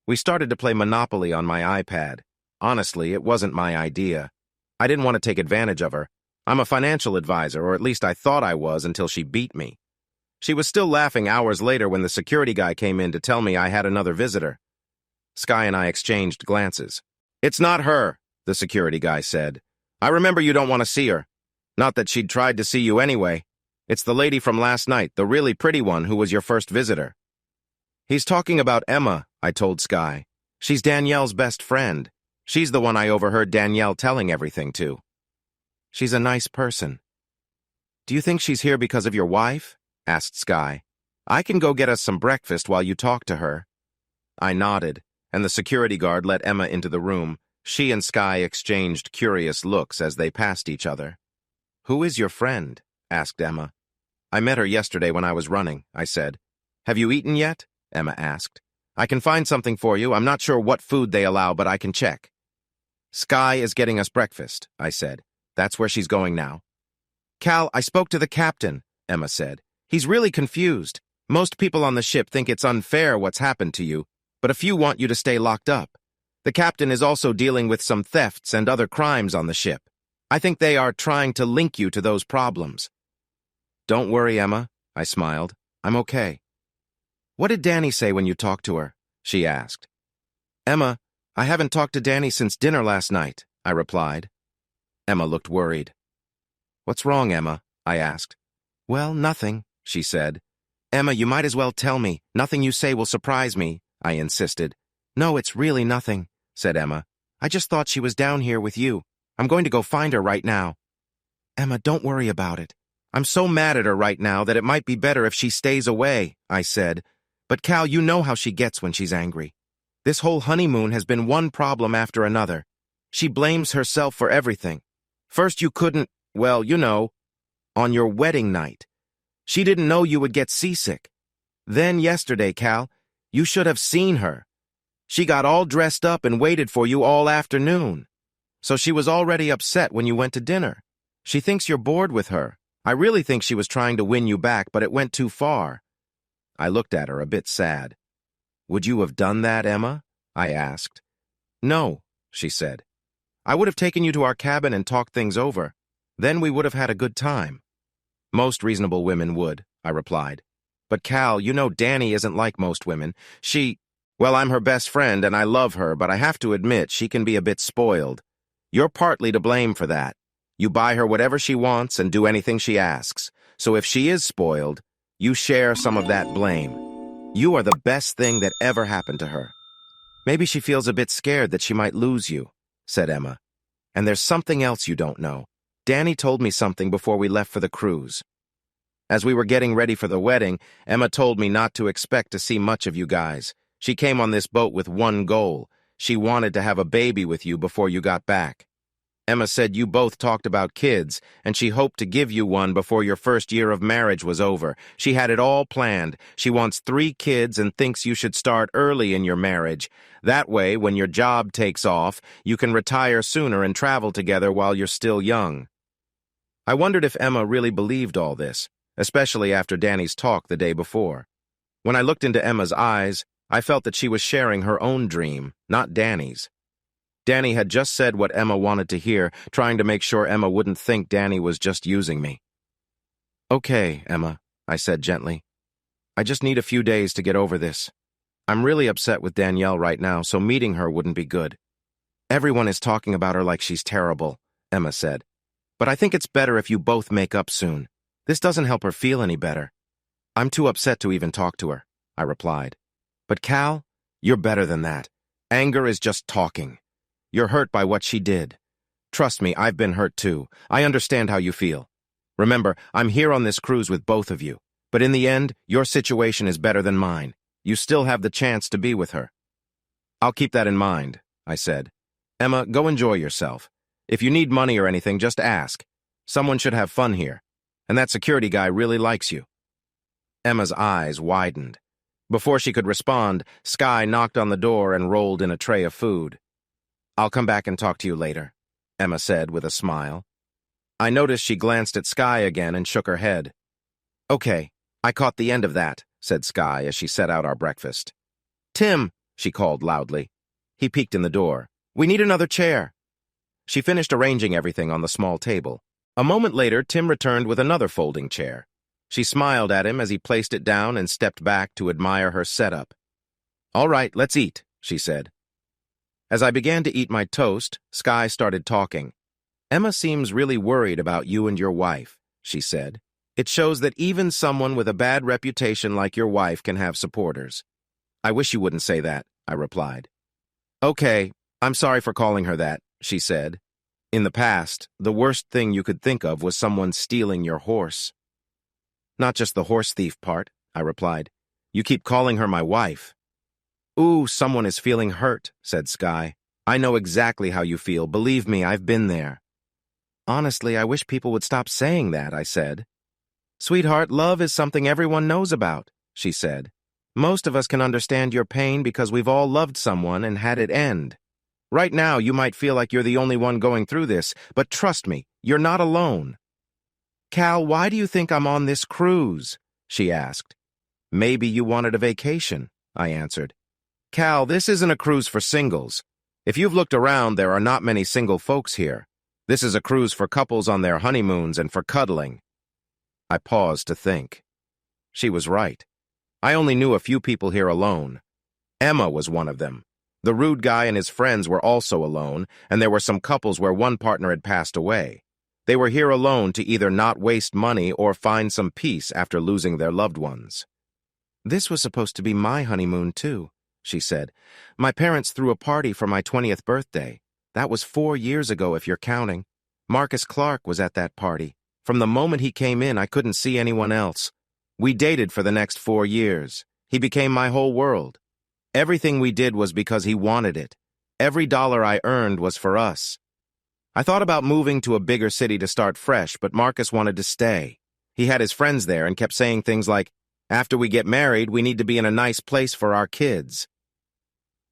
We started to play Monopoly on my iPad. Honestly, it wasn't my idea. I didn't want to take advantage of her. I'm a financial advisor, or at least I thought I was until she beat me. She was still laughing hours later when the security guy came in to tell me I had another visitor. Sky and I exchanged glances. It's not her, the security guy said. I remember you don't want to see her. Not that she'd tried to see you anyway. It's the lady from last night, the really pretty one who was your first visitor. He's talking about Emma, I told Sky. She's Danielle's best friend. She's the one I overheard Danielle telling everything to. She's a nice person. Do you think she's here because of your wife? Asked Sky. I can go get us some breakfast while you talk to her. I nodded, and the security guard let Emma into the room. She and Sky exchanged curious looks as they passed each other. Who is your friend? Asked Emma. I met her yesterday when I was running, I said. Have you eaten yet? Emma asked. I can find something for you. I'm not sure what food they allow, but I can check. Sky is getting us breakfast, I said. That's where she's going now. Cal, I spoke to the captain, Emma said. He's really confused. Most people on the ship think it's unfair what's happened to you, but a few want you to stay locked up. The captain is also dealing with some thefts and other crimes on the ship. I think they are trying to link you to those problems. Don't worry, Emma, I smiled. I'm okay. What did Danni say when you talked to her? She asked. Emma, I haven't talked to Danni since dinner last night, I replied. Emma looked worried. What's wrong, Emma? I asked. Well, nothing, she said. Emma, you might as well tell me. Nothing you say will surprise me, I insisted. No, it's really nothing, said Emma. I just thought she was down here with you. I'm going to go find her right now. Emma, don't worry about it. I'm so mad at her right now that it might be better if she stays away, I said. But Cal, you know how she gets when she's angry. This whole honeymoon has been one problem after another. She blames herself for everything. First you couldn't, well, you know, on your wedding night. She didn't know you would get seasick. Then yesterday, Cal, you should have seen her. She got all dressed up and waited for you all afternoon. So she was already upset when you went to dinner. She thinks you're bored with her. I really think she was trying to win you back, but it went too far. I looked at her a bit sad. Would you have done that, Emma? I asked. No, she said. I would have taken you to our cabin and talked things over. Then we would have had a good time. Most reasonable women would, I replied. But Cal, you know Danni isn't like most women. Well, I'm her best friend and I love her, but I have to admit she can be a bit spoiled. You're partly to blame for that. You buy her whatever she wants and do anything she asks. So if she is spoiled, you share some of that blame. You are the best thing that ever happened to her. Maybe she feels a bit scared that she might lose you, said Emma. And there's something else you don't know. Danni told me something before we left for the cruise. As we were getting ready for the wedding, Emma told me not to expect to see much of you guys. She came on this boat with one goal. She wanted to have a baby with you before you got back. Emma said you both talked about kids, and she hoped to give you one before your first year of marriage was over. She had it all planned. She wants 3 kids and thinks you should start early in your marriage. That way, when your job takes off, you can retire sooner and travel together while you're still young. I wondered if Emma really believed all this, especially after Danni's talk the day before. When I looked into Emma's eyes, I felt that she was sharing her own dream, not Danni's. Danni had just said what Emma wanted to hear, trying to make sure Emma wouldn't think Danni was just using me. "Okay, Emma," I said gently. "I just need a few days to get over this. I'm really upset with Danielle right now, so meeting her wouldn't be good." "Everyone is talking about her like she's terrible," Emma said. "But I think it's better if you both make up soon. This doesn't help her feel any better." "I'm too upset to even talk to her," I replied. "But Cal, you're better than that. Anger is just talking. You're hurt by what she did. Trust me, I've been hurt too. I understand how you feel. Remember, I'm here on this cruise with both of you. But in the end, your situation is better than mine. You still have the chance to be with her." "I'll keep that in mind," I said. "Emma, go enjoy yourself. If you need money or anything, just ask. Someone should have fun here. And that security guy really likes you." Emma's eyes widened. Before she could respond, Sky knocked on the door and rolled in a tray of food. "I'll come back and talk to you later," Emma said with a smile. I noticed she glanced at Sky again and shook her head. "Okay, I caught the end of that," said Sky as she set out our breakfast. "Tim," she called loudly. He peeked in the door. "We need another chair." She finished arranging everything on the small table. A moment later, Tim returned with another folding chair. She smiled at him as he placed it down and stepped back to admire her setup. "All right, let's eat," she said. As I began to eat my toast, Sky started talking. "Emma seems really worried about you and your wife," she said. "It shows that even someone with a bad reputation like your wife can have supporters." "I wish you wouldn't say that," I replied. "Okay, I'm sorry for calling her that," she said. "In the past, the worst thing you could think of was someone stealing your horse." "Not just the horse thief part," I replied. "You keep calling her my wife." "Ooh, someone is feeling hurt," said Sky. "I know exactly how you feel. Believe me, I've been there." "Honestly, I wish people would stop saying that," I said. "Sweetheart, love is something everyone knows about," she said. "Most of us can understand your pain because we've all loved someone and had it end. Right now, you might feel like you're the only one going through this, but trust me, you're not alone." "Cal, why do you think I'm on this cruise?" she asked. "Maybe you wanted a vacation," I answered. "Cal, this isn't a cruise for singles. If you've looked around, there are not many single folks here. This is a cruise for couples on their honeymoons and for cuddling." I paused to think. She was right. I only knew a few people here alone. Emma was one of them. The rude guy and his friends were also alone, and there were some couples where one partner had passed away. They were here alone to either not waste money or find some peace after losing their loved ones. "This was supposed to be my honeymoon, too," she said. "My parents threw a party for my 20th birthday. That was 4 years ago, if you're counting. Marcus Clark was at that party. From the moment he came in, I couldn't see anyone else. We dated for the next 4 years. He became my whole world. Everything we did was because he wanted it. Every dollar I earned was for us. I thought about moving to a bigger city to start fresh, but Marcus wanted to stay. He had his friends there and kept saying things like, 'After we get married, we need to be in a nice place for our kids.'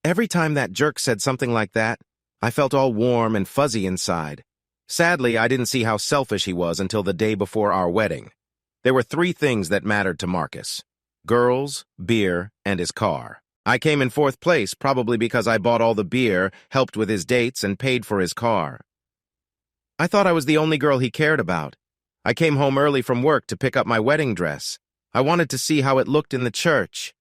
Every time that jerk said something like that, I felt all warm and fuzzy inside. Sadly, I didn't see how selfish he was until the day before our wedding. There were 3 things that mattered to Marcus: girls, beer, and his car. I came in 4th place probably because I bought all the beer, helped with his dates, and paid for his car. I thought I was the only girl he cared about. I came home early from work to pick up my wedding dress. I wanted to see how it looked in the church.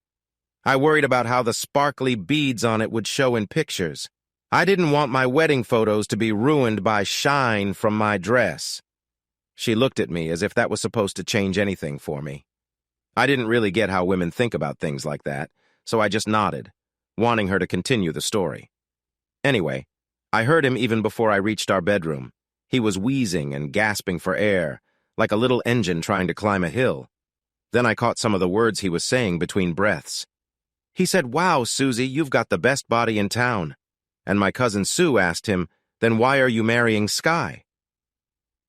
I worried about how the sparkly beads on it would show in pictures. I didn't want my wedding photos to be ruined by shine from my dress." She looked at me as if that was supposed to change anything for me. I didn't really get how women think about things like that, so I just nodded, wanting her to continue the story. Anyway, I heard him even before I reached our bedroom. He was wheezing and gasping for air, like a little engine trying to climb a hill. Then I caught some of the words he was saying between breaths. He said, "Wow, Susie, you've got the best body in town." And my cousin Sue asked him, "Then why are you marrying Sky?"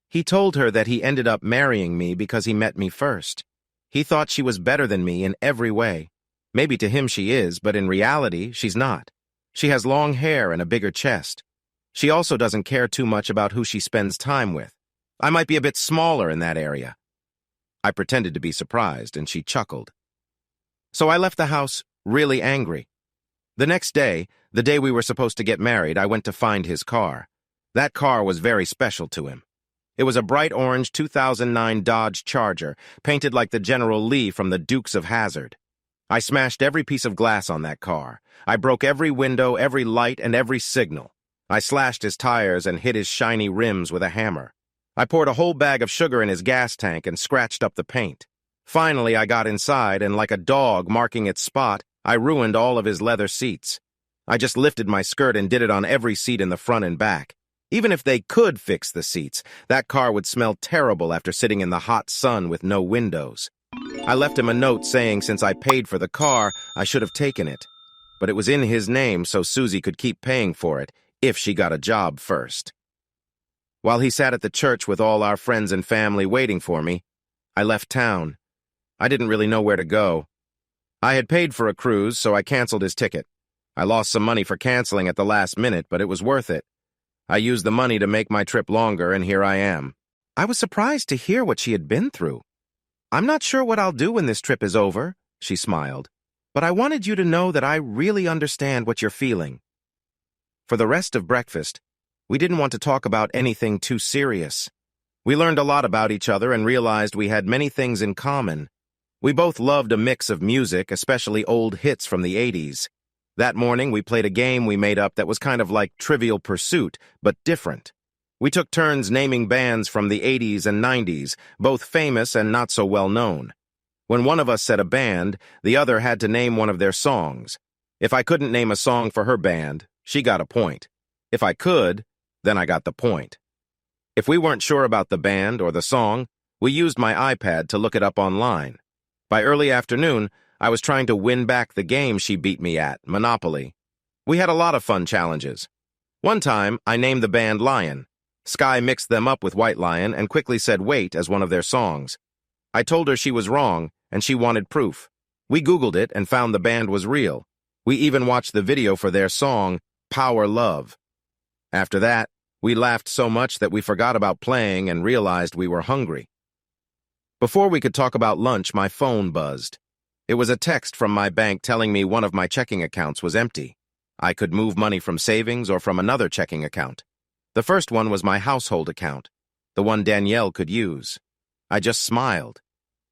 He told her that he ended up marrying me because he met me first. He thought she was better than me in every way. Maybe to him she is, but in reality, she's not. She has long hair and a bigger chest. She also doesn't care too much about who she spends time with. I might be a bit smaller in that area. I pretended to be surprised, and she chuckled. So I left the house really angry. The next day, the day we were supposed to get married, I went to find his car. That car was very special to him. It was a bright orange 2009 Dodge Charger, painted like the General Lee from the Dukes of Hazzard. I smashed every piece of glass on that car. I broke every window, every light, and every signal. I slashed his tires and hit his shiny rims with a hammer. I poured a whole bag of sugar in his gas tank and scratched up the paint. Finally, I got inside, and like a dog marking its spot, I ruined all of his leather seats. I just lifted my skirt and did it on every seat in the front and back. Even if they could fix the seats, that car would smell terrible after sitting in the hot sun with no windows. I left him a note saying since I paid for the car, I should have taken it. But it was in his name so Susie could keep paying for it if she got a job first. While he sat at the church with all our friends and family waiting for me, I left town. I didn't really know where to go. I had paid for a cruise, so I canceled his ticket. I lost some money for canceling at the last minute, but it was worth it. I used the money to make my trip longer, and here I am. I was surprised to hear what she had been through. "I'm not sure what I'll do when this trip is over," she smiled, "but I wanted you to know that I really understand what you're feeling." For the rest of breakfast, we didn't want to talk about anything too serious. We learned a lot about each other and realized we had many things in common. We both loved a mix of music, especially old hits from the 80s. That morning, we played a game we made up that was kind of like Trivial Pursuit, but different. We took turns naming bands from the 80s and 90s, both famous and not so well known. When one of us said a band, the other had to name one of their songs. If I couldn't name a song for her band, she got a point. If I could, then I got the point. If we weren't sure about the band or the song, we used my iPad to look it up online. By early afternoon, I was trying to win back the game she beat me at, Monopoly. We had a lot of fun challenges. One time, I named the band Lion. Sky mixed them up with White Lion and quickly said Wait as one of their songs. I told her she was wrong, and she wanted proof. We Googled it and found the band was real. We even watched the video for their song, Power Love. After that, we laughed so much that we forgot about playing and realized we were hungry. Before we could talk about lunch, my phone buzzed. It was a text from my bank telling me one of my checking accounts was empty. I could move money from savings or from another checking account. The first one was my household account, the one Danielle could use. I just smiled.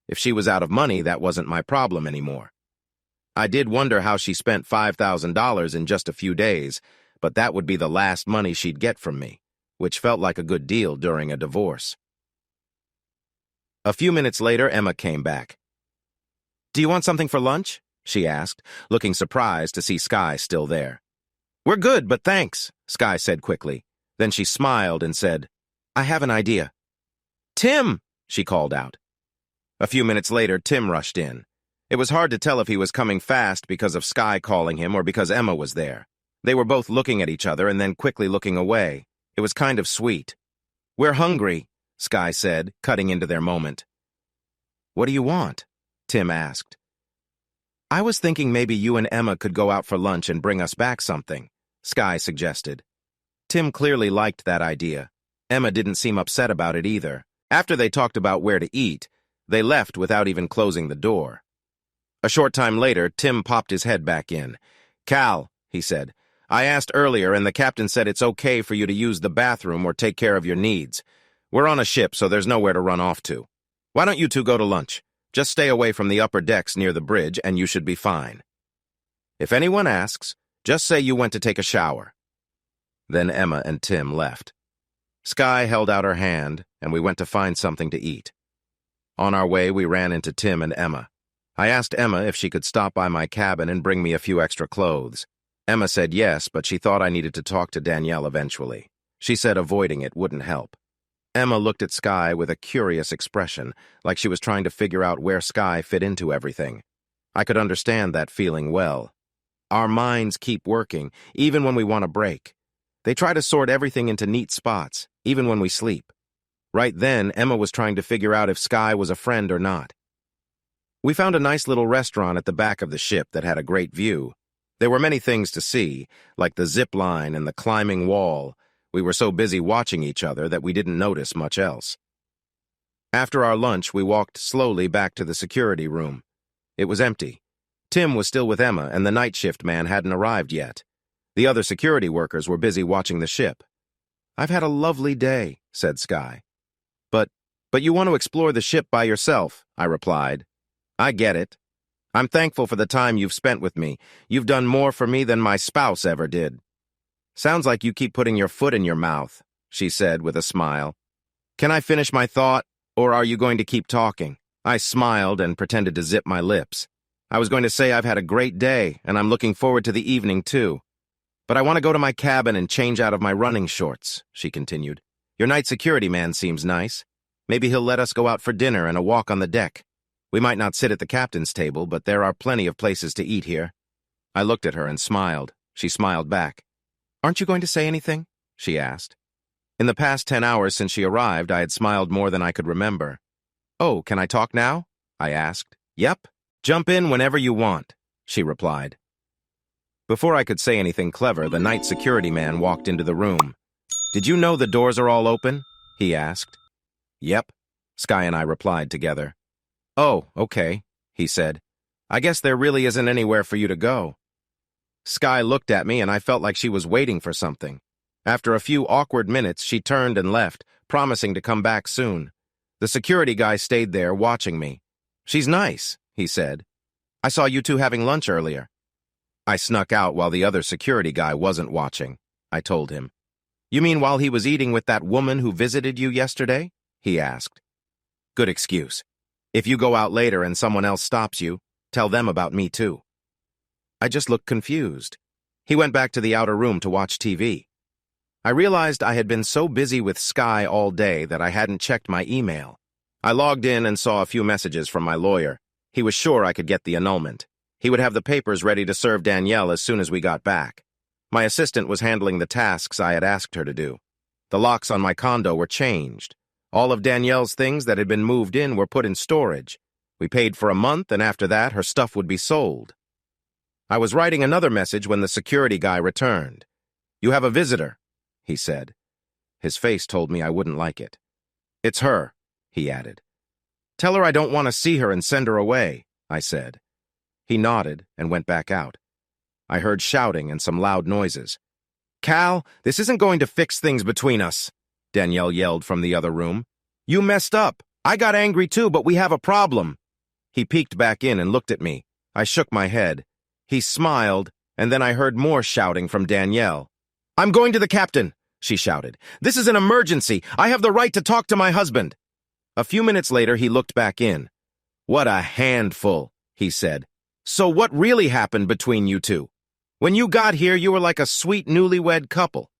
If she was out of money, that wasn't my problem anymore. I did wonder how she spent $5,000 in just a few days, but that would be the last money she'd get from me, which felt like a good deal during a divorce. A few minutes later, Emma came back. "Do you want something for lunch?" she asked, looking surprised to see Sky still there. "We're good, but thanks," Sky said quickly. Then she smiled and said, "I have an idea." "Tim!" she called out. A few minutes later, Tim rushed in. It was hard to tell if he was coming fast because of Sky calling him or because Emma was there. They were both looking at each other and then quickly looking away. It was kind of sweet. "We're hungry," Sky said, cutting into their moment. "What do you want?" Tim asked. "I was thinking maybe you and Emma could go out for lunch and bring us back something," Sky suggested. Tim clearly liked that idea. Emma didn't seem upset about it either. After they talked about where to eat, they left without even closing the door. A short time later, Tim popped his head back in. "Cal," he said, "I asked earlier and the captain said it's okay for you to use the bathroom or take care of your needs. We're on a ship, so there's nowhere to run off to. Why don't you two go to lunch? Just stay away from the upper decks near the bridge, and you should be fine. If anyone asks, just say you went to take a shower." Then Emma and Tim left. Sky held out her hand, and we went to find something to eat. On our way, we ran into Tim and Emma. I asked Emma if she could stop by my cabin and bring me a few extra clothes. Emma said yes, but she thought I needed to talk to Danielle eventually. She said avoiding it wouldn't help. Emma looked at Sky with a curious expression, like she was trying to figure out where Sky fit into everything. I could understand that feeling well. Our minds keep working, even when we want a break. They try to sort everything into neat spots, even when we sleep. Right then, Emma was trying to figure out if Sky was a friend or not. We found a nice little restaurant at the back of the ship that had a great view. There were many things to see, like the zip line and the climbing wall. We were so busy watching each other that we didn't notice much else. After our lunch, we walked slowly back to the security room. It was empty. Tim was still with Emma, and the night shift man hadn't arrived yet. The other security workers were busy watching the ship. "I've had a lovely day," said Sky. But you want to explore the ship by yourself," I replied. "I get it. I'm thankful for the time you've spent with me. You've done more for me than my spouse ever did." "Sounds like you keep putting your foot in your mouth," she said with a smile. "Can I finish my thought, or are you going to keep talking?" I smiled and pretended to zip my lips. I was going to say I've had a great day, and I'm looking forward to the evening, too. "But I want to go to my cabin and change out of my running shorts," she continued. "Your night security man seems nice. Maybe he'll let us go out for dinner and a walk on the deck. We might not sit at the captain's table, but there are plenty of places to eat here." I looked at her and smiled. She smiled back. "Aren't you going to say anything?" she asked. In the past 10 hours since she arrived, I had smiled more than I could remember. "Oh, can I talk now?" I asked. "Yep. Jump in whenever you want," she replied. Before I could say anything clever, the night security man walked into the room. "Did you know the doors are all open?" he asked. "Yep," Sky and I replied together. "Oh, okay," he said. "I guess there really isn't anywhere for you to go." Sky looked at me, and I felt like she was waiting for something. After a few awkward minutes, she turned and left, promising to come back soon. The security guy stayed there, watching me. "She's nice," he said. "I saw you two having lunch earlier." I snuck out while the other security guy wasn't watching, I told him. "You mean while he was eating with that woman who visited you yesterday?" he asked. "Good excuse. If you go out later and someone else stops you, tell them about me too." I just looked confused. He went back to the outer room to watch TV. I realized I had been so busy with Sky all day that I hadn't checked my email. I logged in and saw a few messages from my lawyer. He was sure I could get the annulment. He would have the papers ready to serve Danielle as soon as we got back. My assistant was handling the tasks I had asked her to do. The locks on my condo were changed. All of Danielle's things that had been moved in were put in storage. We paid for a month, and after that, her stuff would be sold. I was writing another message when the security guy returned. "You have a visitor," he said. His face told me I wouldn't like it. "It's her," he added. "Tell her I don't want to see her and send her away," I said. He nodded and went back out. I heard shouting and some loud noises. "Cal, this isn't going to fix things between us," Danielle yelled from the other room. "You messed up. I got angry too, but we have a problem." He peeked back in and looked at me. I shook my head. He smiled, and then I heard more shouting from Danielle. "I'm going to the captain," she shouted. "This is an emergency. I have the right to talk to my husband." A few minutes later, he looked back in. "What a handful," he said. "So what really happened between you two? When you got here, you were like a sweet newlywed couple."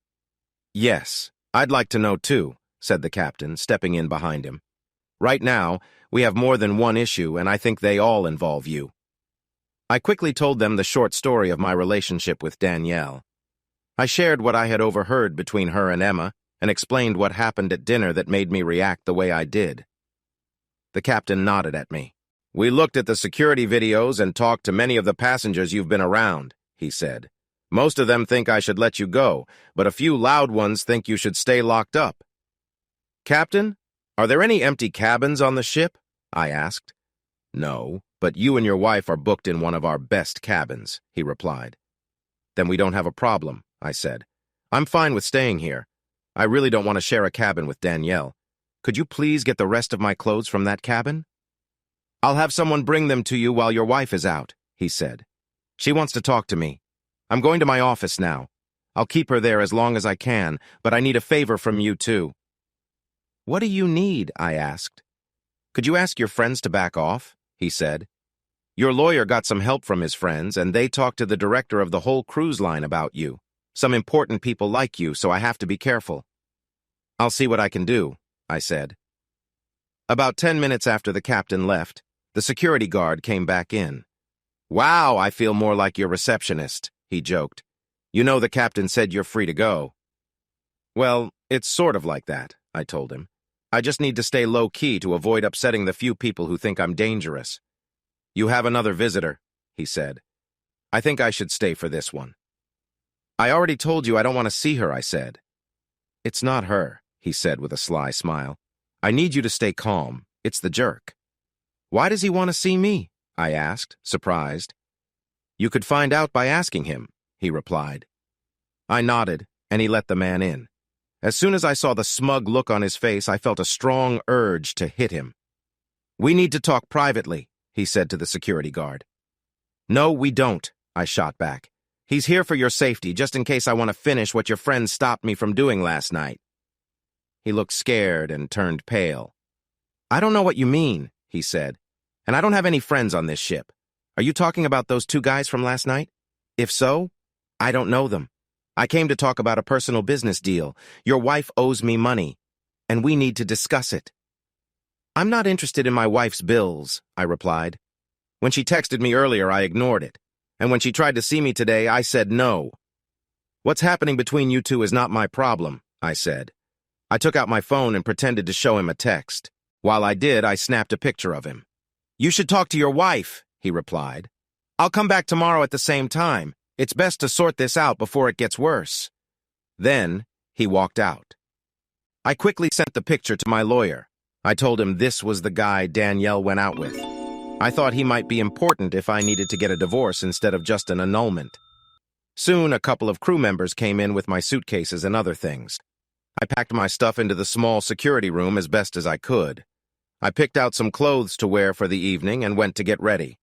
"Yes, I'd like to know too," said the captain, stepping in behind him. "Right now, we have more than one issue, and I think they all involve you." I quickly told them the short story of my relationship with Danielle. I shared what I had overheard between her and Emma, and explained what happened at dinner that made me react the way I did. The captain nodded at me. "We looked at the security videos and talked to many of the passengers you've been around," he said. "Most of them think I should let you go, but a few loud ones think you should stay locked up." "Captain, are there any empty cabins on the ship?" I asked. "No, but you and your wife are booked in one of our best cabins," he replied. "Then we don't have a problem," I said. "I'm fine with staying here. I really don't want to share a cabin with Danielle. Could you please get the rest of my clothes from that cabin?" "I'll have someone bring them to you while your wife is out," he said. "She wants to talk to me. I'm going to my office now. I'll keep her there as long as I can, but I need a favor from you too." "What do you need?" I asked. "Could you ask your friends to back off?" he said. "Your lawyer got some help from his friends, and they talked to the director of the whole cruise line about you. Some important people like you, so I have to be careful." "I'll see what I can do," I said. About 10 minutes after the captain left, the security guard came back in. "Wow, I feel more like your receptionist," he joked. "You know the captain said you're free to go." "Well, it's sort of like that," I told him. "I just need to stay low-key to avoid upsetting the few people who think I'm dangerous." "You have another visitor," he said. "I think I should stay for this one." "I already told you I don't want to see her," I said. "It's not her," he said with a sly smile. "I need you to stay calm. It's the jerk." "Why does he want to see me?" I asked, surprised. "You could find out by asking him," he replied. I nodded, and he let the man in. As soon as I saw the smug look on his face, I felt a strong urge to hit him. "We need to talk privately," he said to the security guard. "No, we don't," I shot back. "He's here for your safety, just in case I want to finish what your friend stopped me from doing last night." He looked scared and turned pale. "I don't know what you mean," he said, "and I don't have any friends on this ship. Are you talking about those two guys from last night? If so, I don't know them. I came to talk about a personal business deal. Your wife owes me money, and we need to discuss it." "I'm not interested in my wife's bills," I replied. "When she texted me earlier, I ignored it. And when she tried to see me today, I said no." "What's happening between you two is not my problem," I said. I took out my phone and pretended to show him a text. While I did, I snapped a picture of him. "You should talk to your wife," he replied. "I'll come back tomorrow at the same time. It's best to sort this out before it gets worse." Then, he walked out. I quickly sent the picture to my lawyer. I told him this was the guy Danielle went out with. I thought he might be important if I needed to get a divorce instead of just an annulment. Soon, a couple of crew members came in with my suitcases and other things. I packed my stuff into the small security room as best as I could. I picked out some clothes to wear for the evening and went to get ready.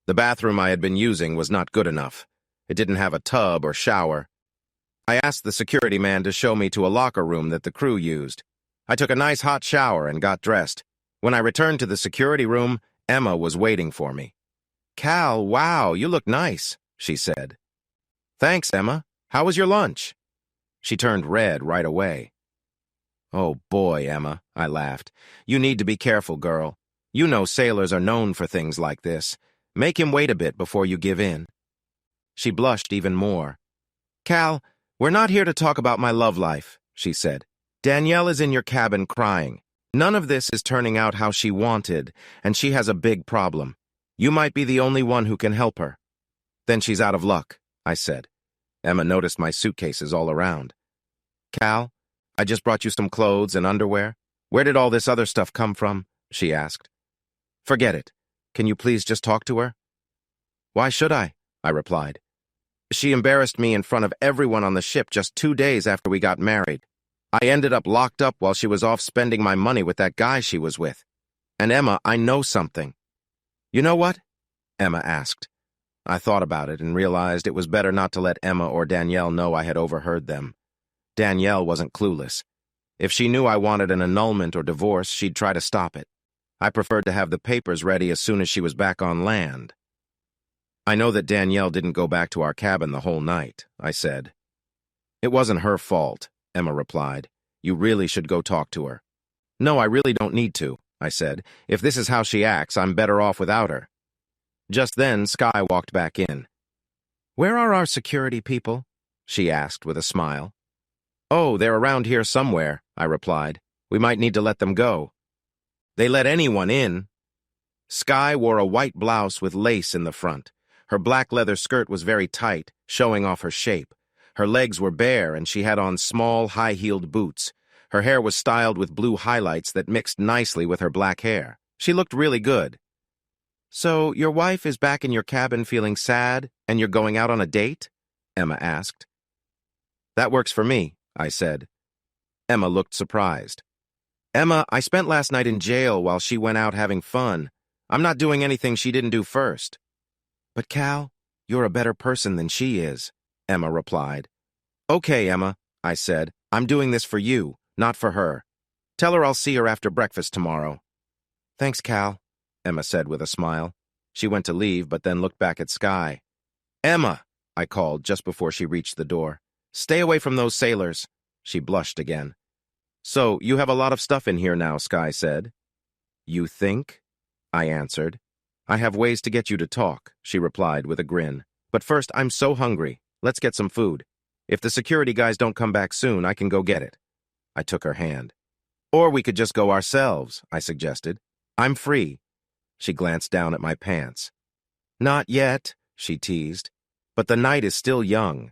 The bathroom I had been using was not good enough. It didn't have a tub or shower. I asked the security man to show me to a locker room that the crew used. I took a nice hot shower and got dressed. When I returned to the security room, Emma was waiting for me. "Cal, wow, you look nice," she said. "Thanks, Emma. How was your lunch?" She turned red right away. "Oh boy, Emma," I laughed. "You need to be careful, girl. You know sailors are known for things like this. Make him wait a bit before you give in." She blushed even more. "Cal, we're not here to talk about my love life," she said. "Danielle is in your cabin crying. None of this is turning out how she wanted, and she has a big problem. You might be the only one who can help her." "Then she's out of luck," I said. Emma noticed my suitcases all around. "Cal, I just brought you some clothes and underwear. Where did all this other stuff come from?" she asked. "Forget it. Can you please just talk to her?" "Why should I?" I replied. "She embarrassed me in front of everyone on the ship just 2 days after we got married. I ended up locked up while she was off spending my money with that guy she was with. And Emma, I know something." "You know what?" Emma asked. I thought about it and realized it was better not to let Emma or Danielle know I had overheard them. Danielle wasn't clueless. If she knew I wanted an annulment or divorce, she'd try to stop it. I preferred to have the papers ready as soon as she was back on land. "I know that Danielle didn't go back to our cabin the whole night," I said. "It wasn't her fault," Emma replied. "You really should go talk to her." "No, I really don't need to," I said. "If this is how she acts, I'm better off without her." Just then, Skye walked back in. "Where are our security people?" she asked with a smile. "Oh, they're around here somewhere," I replied. "We might need to let them go." "They let anyone in." Skye wore a white blouse with lace in the front. Her black leather skirt was very tight, showing off her shape. Her legs were bare, and she had on small, high-heeled boots. Her hair was styled with blue highlights that mixed nicely with her black hair. She looked really good. "So, your wife is back in your cabin feeling sad, and you're going out on a date?" Emma asked. "That works for me," I said. Emma looked surprised. "Emma, I spent last night in jail while she went out having fun. I'm not doing anything she didn't do first." "But Cal, you're a better person than she is," Emma replied. "Okay, Emma," I said. "I'm doing this for you, not for her. Tell her I'll see her after breakfast tomorrow." "Thanks, Cal," Emma said with a smile. She went to leave, but then looked back at Skye. "Emma," I called just before she reached the door. "Stay away from those sailors." She blushed again. So, you have a lot of stuff in here now, Sky said. You think? I answered. I have ways to get you to talk, she replied with a grin. But first, I'm so hungry. Let's get some food. If the security guys don't come back soon, I can go get it. I took her hand. Or we could just go ourselves, I suggested. I'm free. She glanced down at my pants. Not yet, she teased. But the night is still young.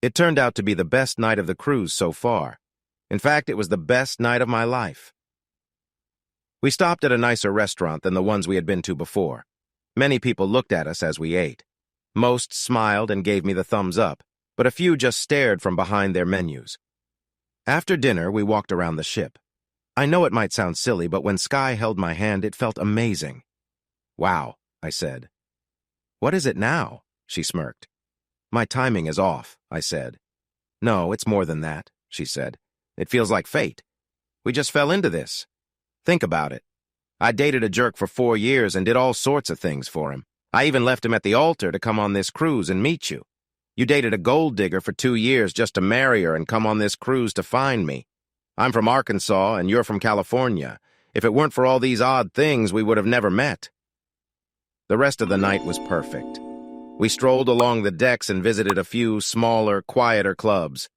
It turned out to be the best night of the cruise so far. In fact, it was the best night of my life. We stopped at a nicer restaurant than the ones we had been to before. Many people looked at us as we ate. Most smiled and gave me the thumbs up, but a few just stared from behind their menus. After dinner, we walked around the ship. I know it might sound silly, but when Sky held my hand, it felt amazing. Wow, I said. What is it now? She smirked. My timing is off, I said. No, it's more than that, she said. It feels like fate. We just fell into this. Think about it. I dated a jerk for 4 years and did all sorts of things for him. I even left him at the altar to come on this cruise and meet you. You dated a gold digger for 2 years just to marry her and come on this cruise to find me. I'm from Arkansas and you're from California. If it weren't for all these odd things, we would have never met. The rest of the night was perfect. We strolled along the decks and visited a few smaller, quieter clubs.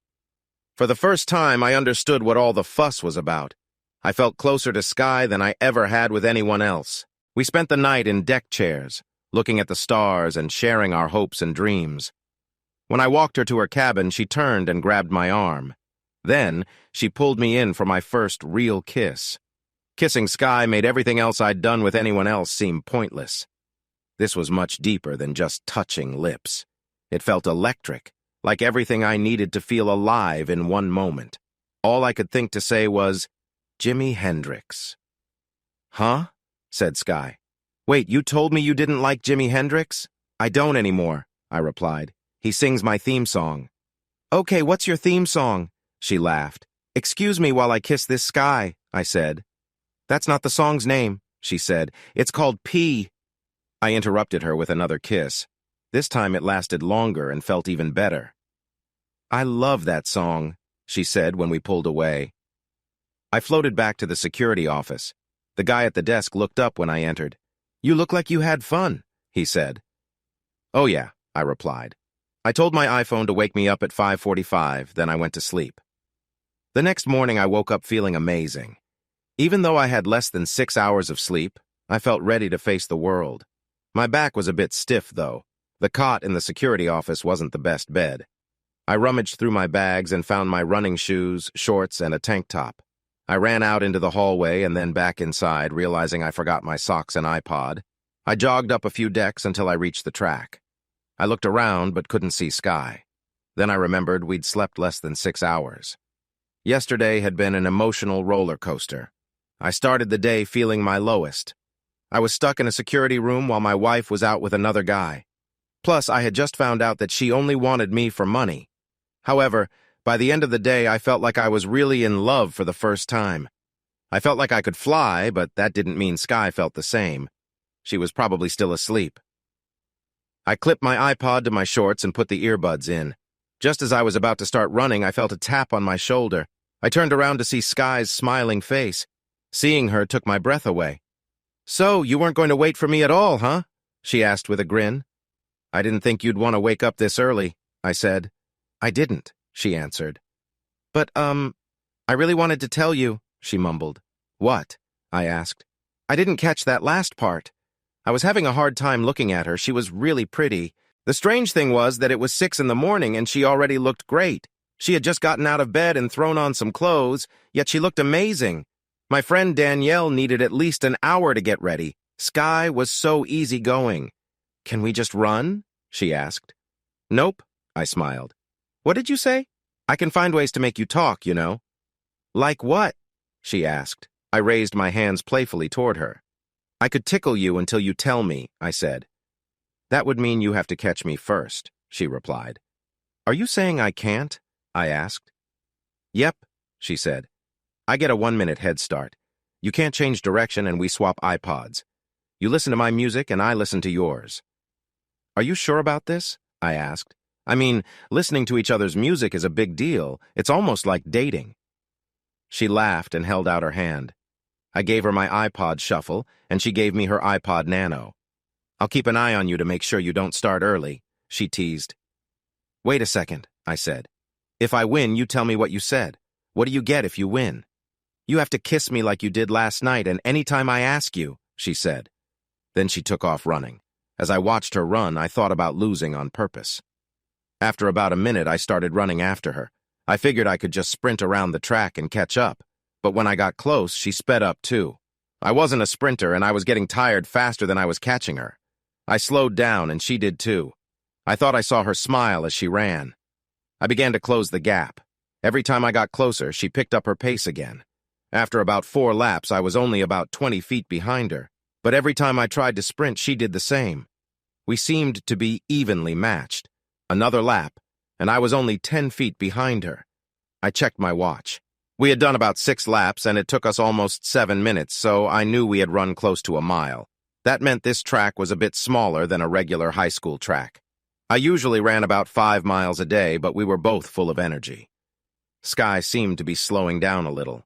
For the first time, I understood what all the fuss was about. I felt closer to Sky than I ever had with anyone else. We spent the night in deck chairs, looking at the stars and sharing our hopes and dreams. When I walked her to her cabin, she turned and grabbed my arm. Then, she pulled me in for my first real kiss. Kissing Sky made everything else I'd done with anyone else seem pointless. This was much deeper than just touching lips. It felt electric, like everything I needed to feel alive in one moment. All I could think to say was, Jimi Hendrix. Huh? Said Sky. Wait, you told me you didn't like Jimi Hendrix? I don't anymore, I replied. He sings my theme song. Okay, what's your theme song? She laughed. Excuse me while I kiss this Sky, I said. That's not the song's name, she said. It's called P. I interrupted her with another kiss. This time it lasted longer and felt even better. I love that song, she said when we pulled away. I floated back to the security office. The guy at the desk looked up when I entered. You look like you had fun, he said. Oh yeah, I replied. I told my iPhone to wake me up at 5:45, then I went to sleep. The next morning I woke up feeling amazing. Even though I had less than 6 hours of sleep, I felt ready to face the world. My back was a bit stiff, though. The cot in the security office wasn't the best bed. I rummaged through my bags and found my running shoes, shorts, and a tank top. I ran out into the hallway and then back inside, realizing I forgot my socks and iPod. I jogged up a few decks until I reached the track. I looked around but couldn't see Sky. Then I remembered we'd slept less than 6 hours. Yesterday had been an emotional roller coaster. I started the day feeling my lowest. I was stuck in a security room while my wife was out with another guy. Plus, I had just found out that she only wanted me for money. However, by the end of the day, I felt like I was really in love for the first time. I felt like I could fly, but that didn't mean Sky felt the same. She was probably still asleep. I clipped my iPod to my shorts and put the earbuds in. Just as I was about to start running, I felt a tap on my shoulder. I turned around to see Sky's smiling face. Seeing her took my breath away. So, you weren't going to wait for me at all, huh? She asked with a grin. I didn't think you'd want to wake up this early, I said. I didn't, she answered. But, I really wanted to tell you, she mumbled. What? I asked. I didn't catch that last part. I was having a hard time looking at her. She was really pretty. The strange thing was that it was 6 in the morning and she already looked great. She had just gotten out of bed and thrown on some clothes, yet she looked amazing. My friend Danielle needed at least an hour to get ready. Sky was so easygoing. Can we just run? She asked. Nope, I smiled. What did you say? I can find ways to make you talk, you know. Like what? She asked. I raised my hands playfully toward her. I could tickle you until you tell me, I said. That would mean you have to catch me first, she replied. Are you saying I can't? I asked. Yep, she said. I get a 1-minute head start. You can't change direction and we swap iPods. You listen to my music and I listen to yours. Are you sure about this? I asked. I mean, listening to each other's music is a big deal. It's almost like dating. She laughed and held out her hand. I gave her my iPod Shuffle, and she gave me her iPod Nano. "I'll keep an eye on you to make sure you don't start early," she teased. "Wait a second," I said. "If I win, you tell me what you said. What do you get if you win?" "You have to kiss me like you did last night, and any time I ask you," she said. Then she took off running. As I watched her run, I thought about losing on purpose. After about a minute, I started running after her. I figured I could just sprint around the track and catch up, but when I got close, she sped up too. I wasn't a sprinter, and I was getting tired faster than I was catching her. I slowed down, and she did too. I thought I saw her smile as she ran. I began to close the gap. Every time I got closer, she picked up her pace again. After about 4 laps, I was only about 20 feet behind her, but every time I tried to sprint, she did the same. We seemed to be evenly matched. Another lap, and I was only 10 feet behind her. I checked my watch. We had done about 6 laps, and it took us almost 7 minutes, so I knew we had run close to a mile. That meant this track was a bit smaller than a regular high school track. I usually ran about 5 miles a day, but we were both full of energy. Sky seemed to be slowing down a little.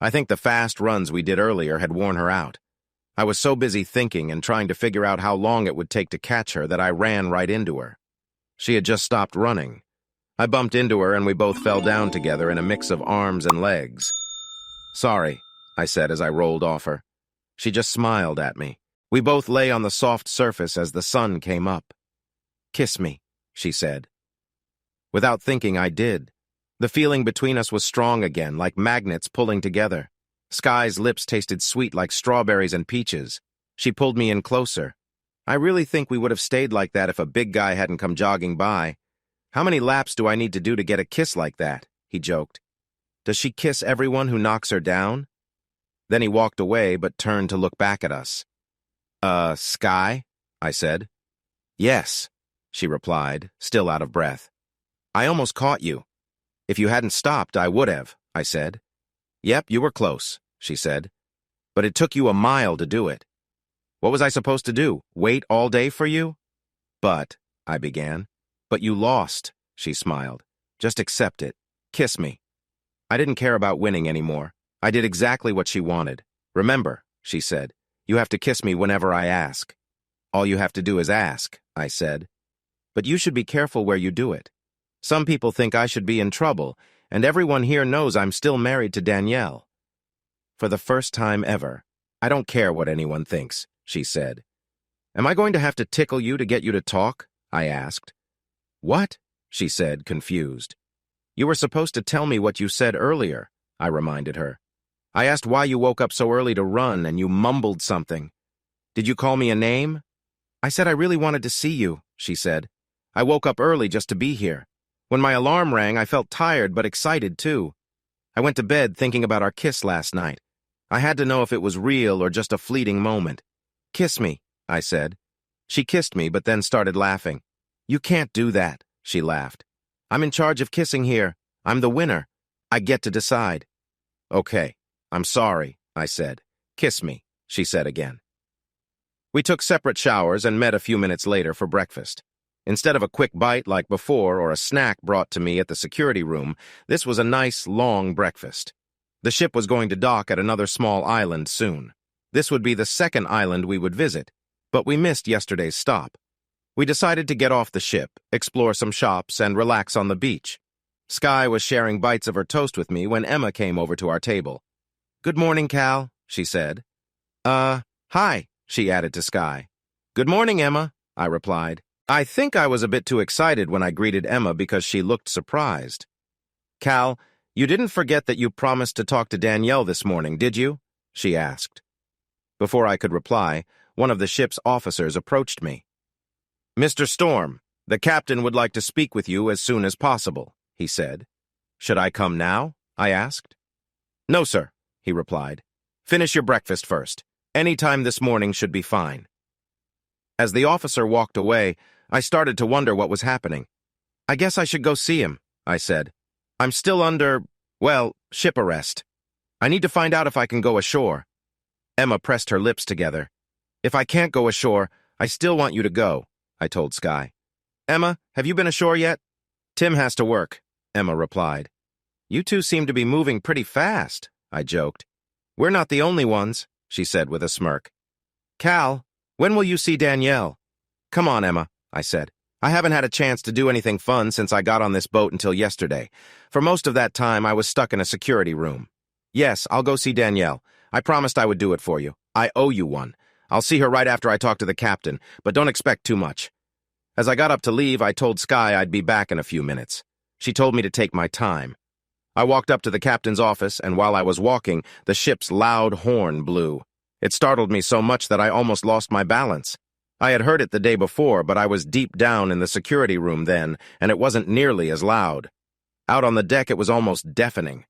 I think the fast runs we did earlier had worn her out. I was so busy thinking and trying to figure out how long it would take to catch her that I ran right into her. She had just stopped running. I bumped into her and we both fell down together in a mix of arms and legs. "Sorry," I said as I rolled off her. She just smiled at me. We both lay on the soft surface as the sun came up. "Kiss me," she said. Without thinking, I did. The feeling between us was strong again, like magnets pulling together. Sky's lips tasted sweet like strawberries and peaches. She pulled me in closer. "I really think we would have stayed like that if a big guy hadn't come jogging by. How many laps do I need to do to get a kiss like that?" he joked. "Does she kiss everyone who knocks her down?" Then he walked away but turned to look back at us. Sky?" I said. "Yes," she replied, still out of breath. "I almost caught you. If you hadn't stopped, I would have," I said. "Yep, you were close," she said. "But it took you a mile to do it. What was I supposed to do, wait all day for you?" "But," I began. "But you lost," she smiled. "Just accept it. Kiss me." I didn't care about winning anymore. I did exactly what she wanted. "Remember," she said, "you have to kiss me whenever I ask." "All you have to do is ask," I said. "But you should be careful where you do it. Some people think I should be in trouble, and everyone here knows I'm still married to Danielle." "For the first time ever, I don't care what anyone thinks," she said. "Am I going to have to tickle you to get you to talk?" I asked. "What?" she said, confused. "You were supposed to tell me what you said earlier," I reminded her. "I asked why you woke up so early to run, and you mumbled something. Did you call me a name?" "I said I really wanted to see you," she said. "I woke up early just to be here. When my alarm rang, I felt tired but excited, too. I went to bed thinking about our kiss last night. I had to know if it was real or just a fleeting moment. 'Kiss me,' I said. She kissed me, but then started laughing. 'You can't do that,' she laughed. 'I'm in charge of kissing here. I'm the winner. I get to decide.' 'Okay, I'm sorry,' I said. 'Kiss me,' she said again. We took separate showers and met a few minutes later for breakfast. Instead of a quick bite like before or a snack brought to me at the security room, this was a nice, long breakfast. The ship was going to dock at another small island soon. This would be the second island we would visit, but we missed yesterday's stop. We decided to get off the ship, explore some shops, and relax on the beach. Sky was sharing bites of her toast with me when Emma came over to our table. "Good morning, Cal," she said. Hi," she added to Sky. "Good morning, Emma," I replied. I think I was a bit too excited when I greeted Emma because she looked surprised. "Cal, you didn't forget that you promised to talk to Danielle this morning, did you?" she asked. Before I could reply, one of the ship's officers approached me. "Mr. Storm, the captain would like to speak with you as soon as possible," he said. "Should I come now?" I asked. "No, sir," he replied. "Finish your breakfast first. Any time this morning should be fine." As the officer walked away, I started to wonder what was happening. "I guess I should go see him," I said. "I'm still under, ship arrest. I need to find out if I can go ashore." Emma pressed her lips together. "If I can't go ashore, I still want you to go," I told Sky. "Emma, have you been ashore yet?" "Tim has to work," Emma replied. You two seem to be moving pretty fast, I joked. We're not the only ones, she said with a smirk. Cal, when will you see Danielle? Come on, Emma, I said. I haven't had a chance to do anything fun since I got on this boat until yesterday. For most of that time, I was stuck in a security room. Yes, I'll go see Danielle. I promised I would do it for you. I owe you one. I'll see her right after I talk to the captain, but don't expect too much. As I got up to leave, I told Skye I'd be back in a few minutes. She told me to take my time. I walked up to the captain's office, and while I was walking, the ship's loud horn blew. It startled me so much that I almost lost my balance. I had heard it the day before, but I was deep down in the security room then, and it wasn't nearly as loud. Out on the deck, it was almost deafening.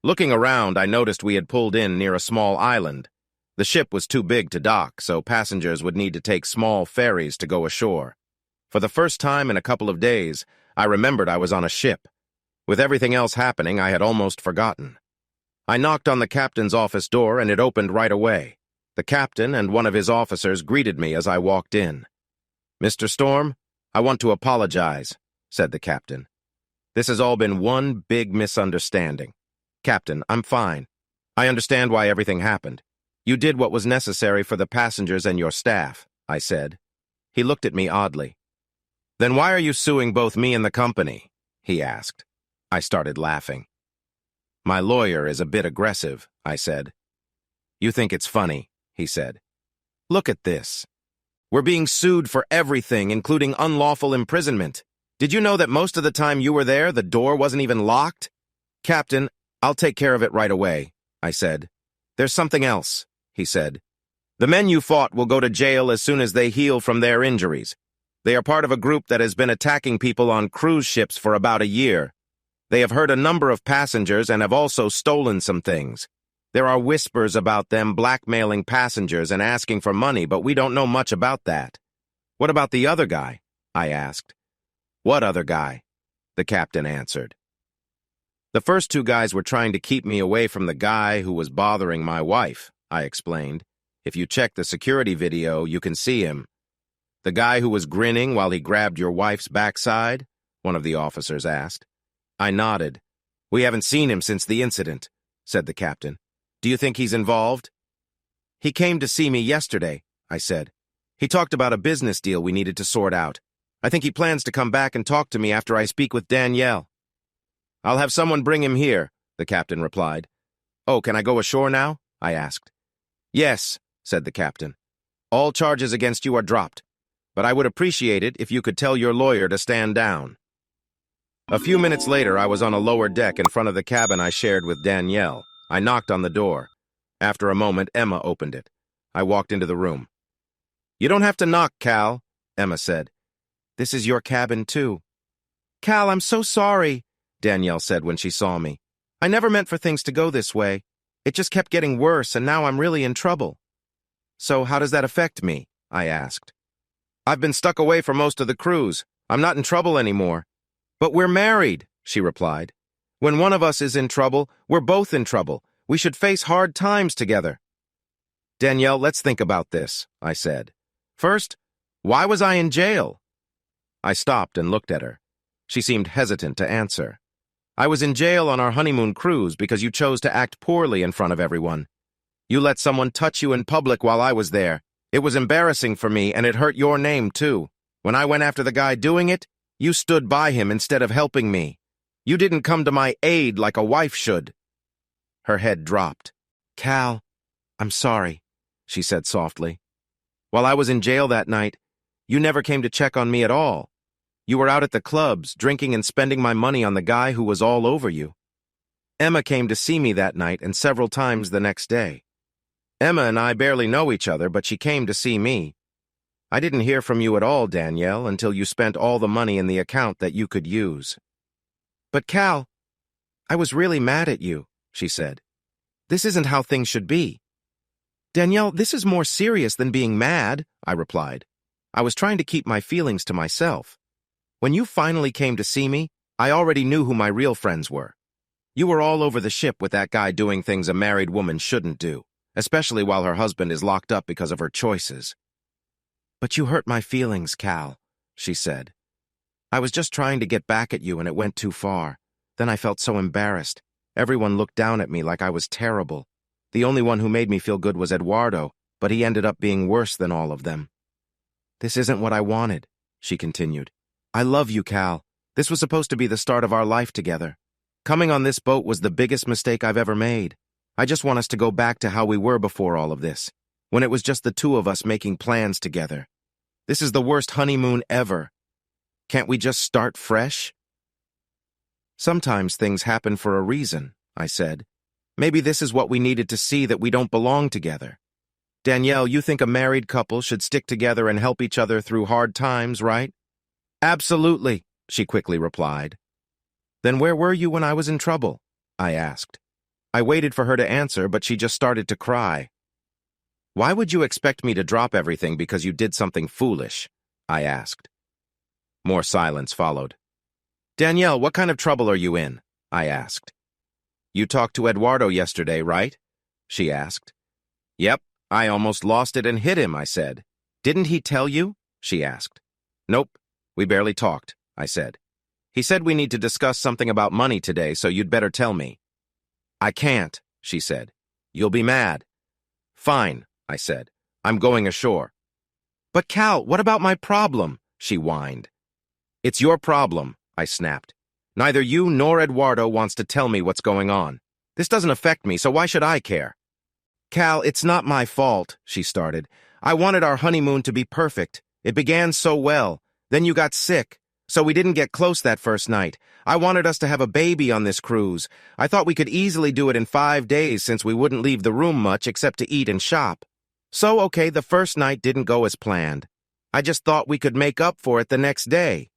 Looking around, I noticed we had pulled in near a small island. The ship was too big to dock, so passengers would need to take small ferries to go ashore. For the first time in a couple of days, I remembered I was on a ship. With everything else happening, I had almost forgotten. I knocked on the captain's office door, and it opened right away. The captain and one of his officers greeted me as I walked in. Mr. Storm, I want to apologize, said the captain. This has all been one big misunderstanding. Captain, I'm fine. I understand why everything happened. You did what was necessary for the passengers and your staff, I said. He looked at me oddly. Then why are you suing both me and the company? He asked. I started laughing. My lawyer is a bit aggressive, I said. You think it's funny, he said. Look at this. We're being sued for everything, including unlawful imprisonment. Did you know that most of the time you were there, the door wasn't even locked? Captain, I'll take care of it right away, I said. There's something else, he said. The men you fought will go to jail as soon as they heal from their injuries. They are part of a group that has been attacking people on cruise ships for about a year. They have hurt a number of passengers and have also stolen some things. There are whispers about them blackmailing passengers and asking for money, but we don't know much about that. What about the other guy? I asked. What other guy? The captain answered. The first two guys were trying to keep me away from the guy who was bothering my wife, I explained. If you check the security video, you can see him. The guy who was grinning while he grabbed your wife's backside? One of the officers asked. I nodded. We haven't seen him since the incident, said the captain. Do you think he's involved? He came to see me yesterday, I said. He talked about a business deal we needed to sort out. I think he plans to come back and talk to me after I speak with Danielle. I'll have someone bring him here, the captain replied. Oh, can I go ashore now? I asked. Yes, said the captain. All charges against you are dropped, but I would appreciate it if you could tell your lawyer to stand down. A few minutes later, I was on a lower deck in front of the cabin I shared with Danielle. I knocked on the door. After a moment, Emma opened it. I walked into the room. You don't have to knock, Cal, Emma said. This is your cabin, too. Cal, I'm so sorry, Danielle said when she saw me. I never meant for things to go this way. It just kept getting worse, and now I'm really in trouble. So how does that affect me? I asked. I've been stuck away for most of the cruise. I'm not in trouble anymore. But we're married, she replied. When one of us is in trouble, we're both in trouble. We should face hard times together. Danielle, let's think about this, I said. First, why was I in jail? I stopped and looked at her. She seemed hesitant to answer. I was in jail on our honeymoon cruise because you chose to act poorly in front of everyone. You let someone touch you in public while I was there. It was embarrassing for me, and it hurt your name, too. When I went after the guy doing it, you stood by him instead of helping me. You didn't come to my aid like a wife should. Her head dropped. Cal, I'm sorry, she said softly. While I was in jail that night, you never came to check on me at all. You were out at the clubs, drinking and spending my money on the guy who was all over you. Emma came to see me that night and several times the next day. Emma and I barely know each other, but she came to see me. I didn't hear from you at all, Danielle, until you spent all the money in the account that you could use. But Cal, I was really mad at you, she said. This isn't how things should be. Danielle, this is more serious than being mad, I replied. I was trying to keep my feelings to myself. When you finally came to see me, I already knew who my real friends were. You were all over the ship with that guy doing things a married woman shouldn't do, especially while her husband is locked up because of her choices. But you hurt my feelings, Cal, she said. I was just trying to get back at you and it went too far. Then I felt so embarrassed. Everyone looked down at me like I was terrible. The only one who made me feel good was Eduardo, but he ended up being worse than all of them. "This isn't what I wanted," she continued. "I love you, Cal. This was supposed to be the start of our life together. Coming on this boat was the biggest mistake I've ever made. I just want us to go back to how we were before all of this, when it was just the two of us making plans together. This is the worst honeymoon ever. Can't we just start fresh?" "Sometimes things happen for a reason," I said. "Maybe this is what we needed to see, that we don't belong together. Danielle, you think a married couple should stick together and help each other through hard times, right?" "Absolutely," she quickly replied. "Then where were you when I was in trouble?" I asked. I waited for her to answer, but she just started to cry. "Why would you expect me to drop everything because you did something foolish?" I asked. More silence followed. "Danielle, what kind of trouble are you in?" I asked. "You talked to Eduardo yesterday, right?" she asked. "Yep, I almost lost it and hit him," I said. "Didn't he tell you?" she asked. "Nope, we barely talked," I said. "He said we need to discuss something about money today, so you'd better tell me." "I can't," she said. "You'll be mad." "Fine," I said. "I'm going ashore." "But Cal, what about my problem?" she whined. "It's your problem," I snapped. "Neither you nor Eduardo wants to tell me what's going on. This doesn't affect me, so why should I care?" "Cal, it's not my fault," she started. "I wanted our honeymoon to be perfect. It began so well. Then you got sick, so we didn't get close that first night. I wanted us to have a baby on this cruise. I thought we could easily do it in 5 days since we wouldn't leave the room much except to eat and shop. So, okay, the first night didn't go as planned. I just thought we could make up for it the next day.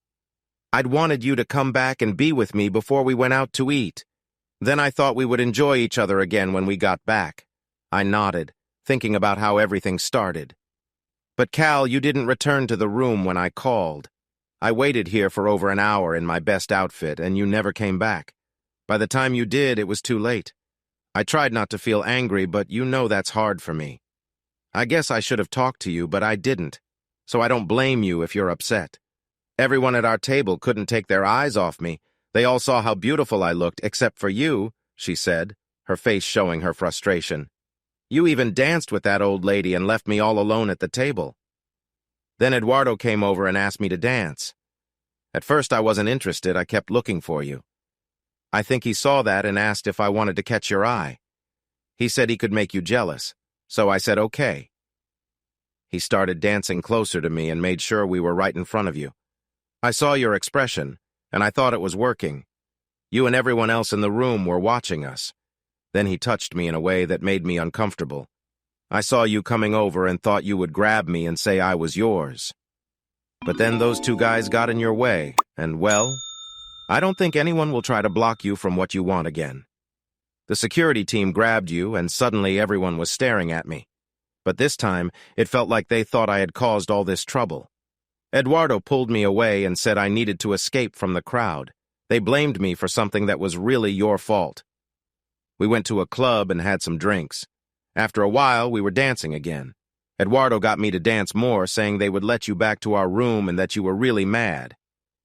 I'd wanted you to come back and be with me before we went out to eat. Then I thought we would enjoy each other again when we got back." I nodded, thinking about how everything started. "But Cal, you didn't return to the room when I called. I waited here for over an hour in my best outfit, and you never came back. By the time you did, it was too late. I tried not to feel angry, but you know that's hard for me. I guess I should have talked to you, but I didn't, so I don't blame you if you're upset. Everyone at our table couldn't take their eyes off me. They all saw how beautiful I looked, except for you," she said, her face showing her frustration. "You even danced with that old lady and left me all alone at the table. Then Eduardo came over and asked me to dance. At first I wasn't interested. I kept looking for you. I think he saw that and asked if I wanted to catch your eye. He said he could make you jealous, so I said okay. He started dancing closer to me and made sure we were right in front of you. I saw your expression, and I thought it was working. You and everyone else in the room were watching us. Then he touched me in a way that made me uncomfortable. I saw you coming over and thought you would grab me and say I was yours. But then those two guys got in your way, and well, I don't think anyone will try to block you from what you want again. The security team grabbed you, and suddenly everyone was staring at me. But this time, it felt like they thought I had caused all this trouble. Eduardo pulled me away and said I needed to escape from the crowd. They blamed me for something that was really your fault. We went to a club and had some drinks. After a while, we were dancing again. Eduardo got me to dance more, saying they would let you back to our room and that you were really mad.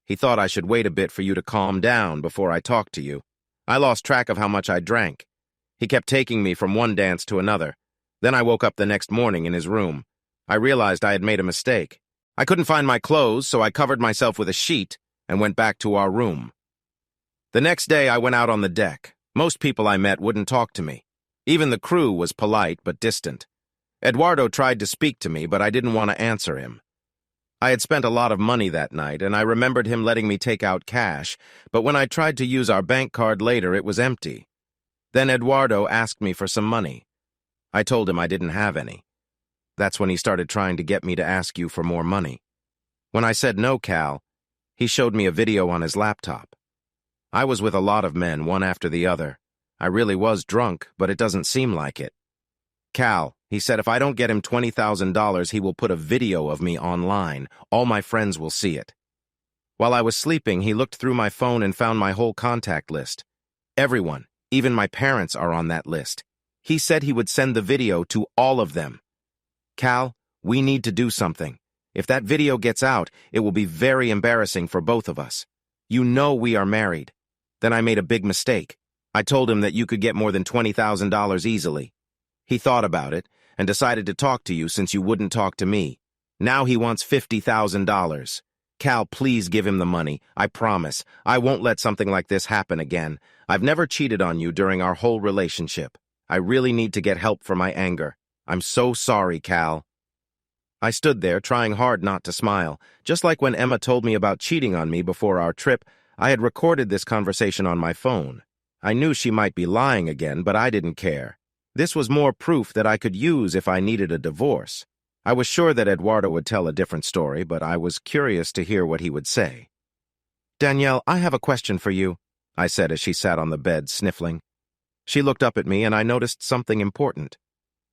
He thought I should wait a bit for you to calm down before I talked to you. I lost track of how much I drank. He kept taking me from one dance to another. Then I woke up the next morning in his room. I realized I had made a mistake. I couldn't find my clothes, so I covered myself with a sheet and went back to our room. The next day, I went out on the deck. Most people I met wouldn't talk to me. Even the crew was polite but distant. Eduardo tried to speak to me, but I didn't want to answer him. I had spent a lot of money that night, and I remembered him letting me take out cash, but when I tried to use our bank card later, it was empty. Then Eduardo asked me for some money. I told him I didn't have any. That's when he started trying to get me to ask you for more money. When I said no, Cal, he showed me a video on his laptop. I was with a lot of men, one after the other. I really was drunk, but it doesn't seem like it. Cal, he said if I don't get him $20,000, he will put a video of me online. All my friends will see it. While I was sleeping, he looked through my phone and found my whole contact list. Everyone, even my parents, are on that list. He said he would send the video to all of them. Cal, we need to do something. If that video gets out, it will be very embarrassing for both of us. You know we are married. Then I made a big mistake. I told him that you could get more than $20,000 easily. He thought about it and decided to talk to you since you wouldn't talk to me. Now he wants $50,000. Cal, please give him the money. I promise. I won't let something like this happen again. I've never cheated on you during our whole relationship. I really need to get help for my anger. I'm so sorry, Cal. I stood there, trying hard not to smile. Just like when Emma told me about cheating on me before our trip, I had recorded this conversation on my phone. I knew she might be lying again, but I didn't care. This was more proof that I could use if I needed a divorce. I was sure that Eduardo would tell a different story, but I was curious to hear what he would say. Danielle, I have a question for you, I said as she sat on the bed, sniffling. She looked up at me, and I noticed something important.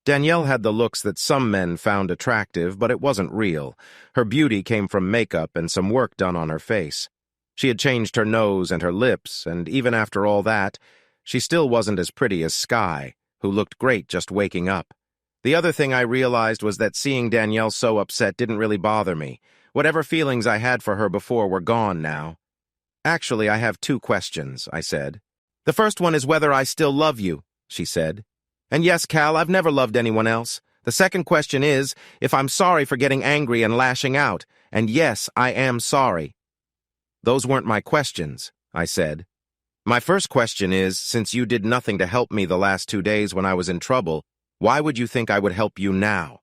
Danielle had the looks that some men found attractive, but it wasn't real. Her beauty came from makeup and some work done on her face. She had changed her nose and her lips, and even after all that, she still wasn't as pretty as Sky, who looked great just waking up. The other thing I realized was that seeing Danielle so upset didn't really bother me. Whatever feelings I had for her before were gone now. Actually, I have 2 questions, I said. The first one is whether I still love you, she said. And yes, Cal, I've never loved anyone else. The second question is if I'm sorry for getting angry and lashing out. And yes, I am sorry. Those weren't my questions, I said. My first question is, since you did nothing to help me the last 2 days when I was in trouble, why would you think I would help you now?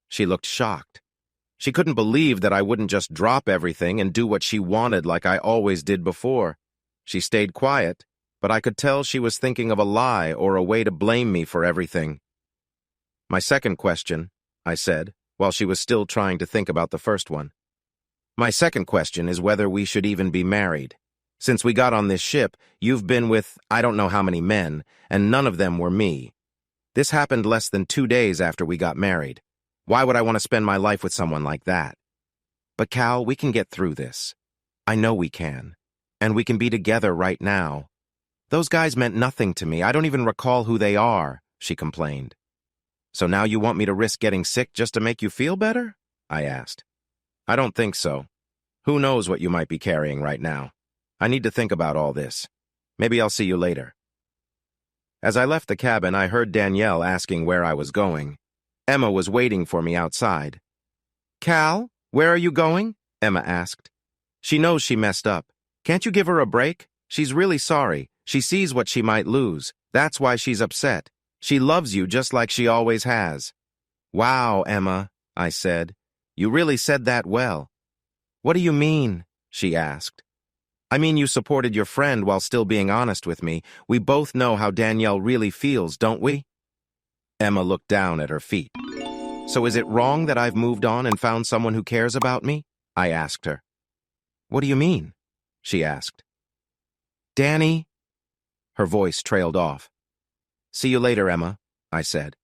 She looked shocked. She couldn't believe that I wouldn't just drop everything and do what she wanted like I always did before. She stayed quiet, but I could tell she was thinking of a lie or a way to blame me for everything. My second question, I said, while she was still trying to think about the first one. My second question is whether we should even be married. Since we got on this ship, you've been with I don't know how many men, and none of them were me. This happened less than 2 days after we got married. Why would I want to spend my life with someone like that? But Cal, we can get through this. I know we can. And we can be together right now. Those guys meant nothing to me. I don't even recall who they are, she complained. So now you want me to risk getting sick just to make you feel better? I asked. I don't think so. Who knows what you might be carrying right now? I need to think about all this. Maybe I'll see you later. As I left the cabin, I heard Danielle asking where I was going. Emma was waiting for me outside. Cal, where are you going? Emma asked. She knows she messed up. Can't you give her a break? She's really sorry. She sees what she might lose. That's why she's upset. She loves you just like she always has. Wow, Emma, I said. You really said that well. What do you mean? She asked. I mean, you supported your friend while still being honest with me. We both know how Danielle really feels, don't we? Emma looked down at her feet. So is it wrong that I've moved on and found someone who cares about me? I asked her. What do you mean? She asked. Danni? Her voice trailed off. See you later, Emma, I said.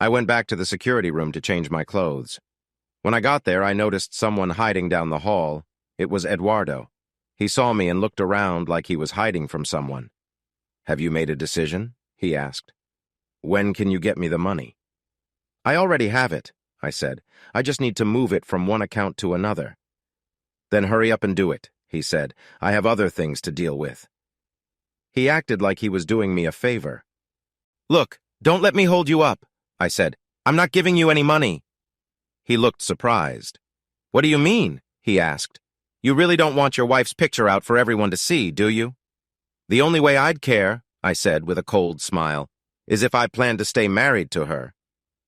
I went back to the security room to change my clothes. When I got there, I noticed someone hiding down the hall. It was Eduardo. He saw me and looked around like he was hiding from someone. Have you made a decision? He asked. When can you get me the money? I already have it, I said. I just need to move it from one account to another. Then hurry up and do it, he said. I have other things to deal with. He acted like he was doing me a favor. Look, don't let me hold you up, I said. I'm not giving you any money. He looked surprised. What do you mean? He asked. You really don't want your wife's picture out for everyone to see, do you? The only way I'd care, I said with a cold smile, is if I planned to stay married to her.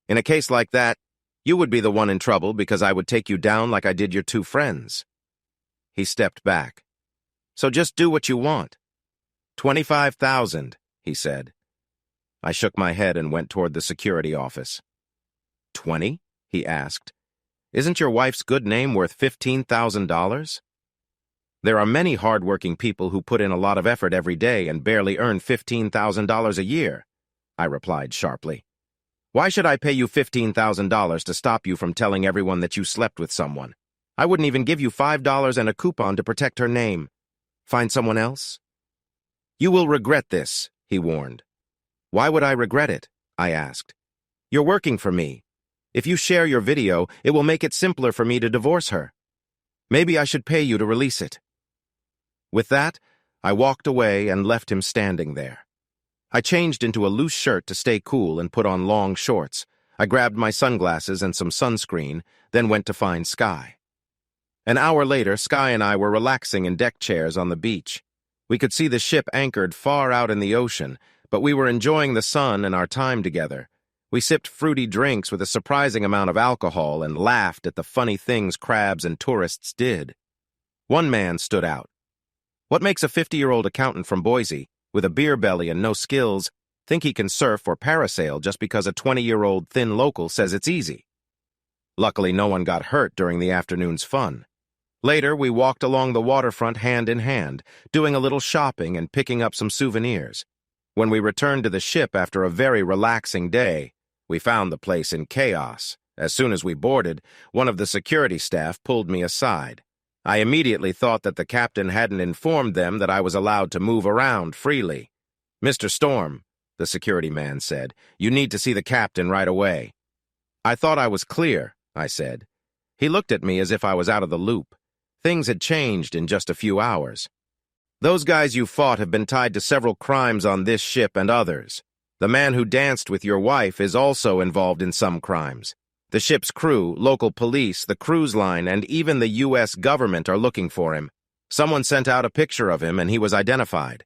In a case like that, you would be the one in trouble because I would take you down like I did your 2 friends. He stepped back. So just do what you want. 25,000, he said. I shook my head and went toward the security office. 20? He asked. Isn't your wife's good name worth $15,000? There are many hard-working people who put in a lot of effort every day and barely earn $15,000 a year, I replied sharply. Why should I pay you $15,000 to stop you from telling everyone that you slept with someone? I wouldn't even give you $5 and a coupon to protect her name. Find someone else? You will regret this, he warned. Why would I regret it? I asked. You're working for me. If you share your video, it will make it simpler for me to divorce her. Maybe I should pay you to release it. With that, I walked away and left him standing there. I changed into a loose shirt to stay cool and put on long shorts. I grabbed my sunglasses and some sunscreen, then went to find Sky. An hour later, Sky and I were relaxing in deck chairs on the beach. We could see the ship anchored far out in the ocean, but we were enjoying the sun and our time together. We sipped fruity drinks with a surprising amount of alcohol and laughed at the funny things crabs and tourists did. One man stood out. What makes a 50-year-old accountant from Boise, with a beer belly and no skills, think he can surf or parasail just because a 20-year-old thin local says it's easy? Luckily, no one got hurt during the afternoon's fun. Later, we walked along the waterfront hand in hand, doing a little shopping and picking up some souvenirs. When we returned to the ship after a very relaxing day, we found the place in chaos. As soon as we boarded, one of the security staff pulled me aside. I immediately thought that the captain hadn't informed them that I was allowed to move around freely. "Mr. Storm," the security man said, "you need to see the captain right away." "I thought I was clear," I said. He looked at me as if I was out of the loop. Things had changed in just a few hours. "Those guys you fought have been tied to several crimes on this ship and others. The man who danced with your wife is also involved in some crimes. The ship's crew, local police, the cruise line, and even the U.S. government are looking for him. Someone sent out a picture of him and he was identified."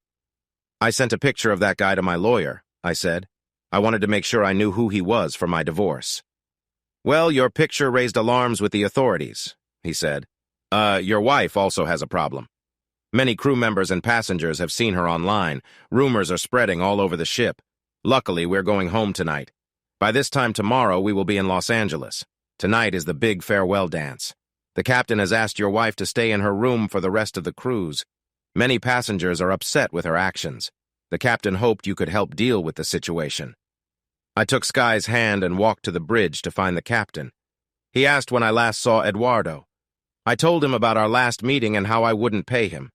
"I sent a picture of that guy to my lawyer," I said. "I wanted to make sure I knew who he was for my divorce." "Well, your picture raised alarms with the authorities," he said. Your wife also has a problem. Many crew members and passengers have seen her online. Rumors are spreading all over the ship. Luckily, we're going home tonight. By this time tomorrow, we will be in Los Angeles. Tonight is the big farewell dance. The captain has asked your wife to stay in her room for the rest of the cruise. Many passengers are upset with her actions. The captain hoped you could help deal with the situation. I took Sky's hand and walked to the bridge to find the captain. He asked when I last saw Eduardo. I told him about our last meeting and how I wouldn't pay him.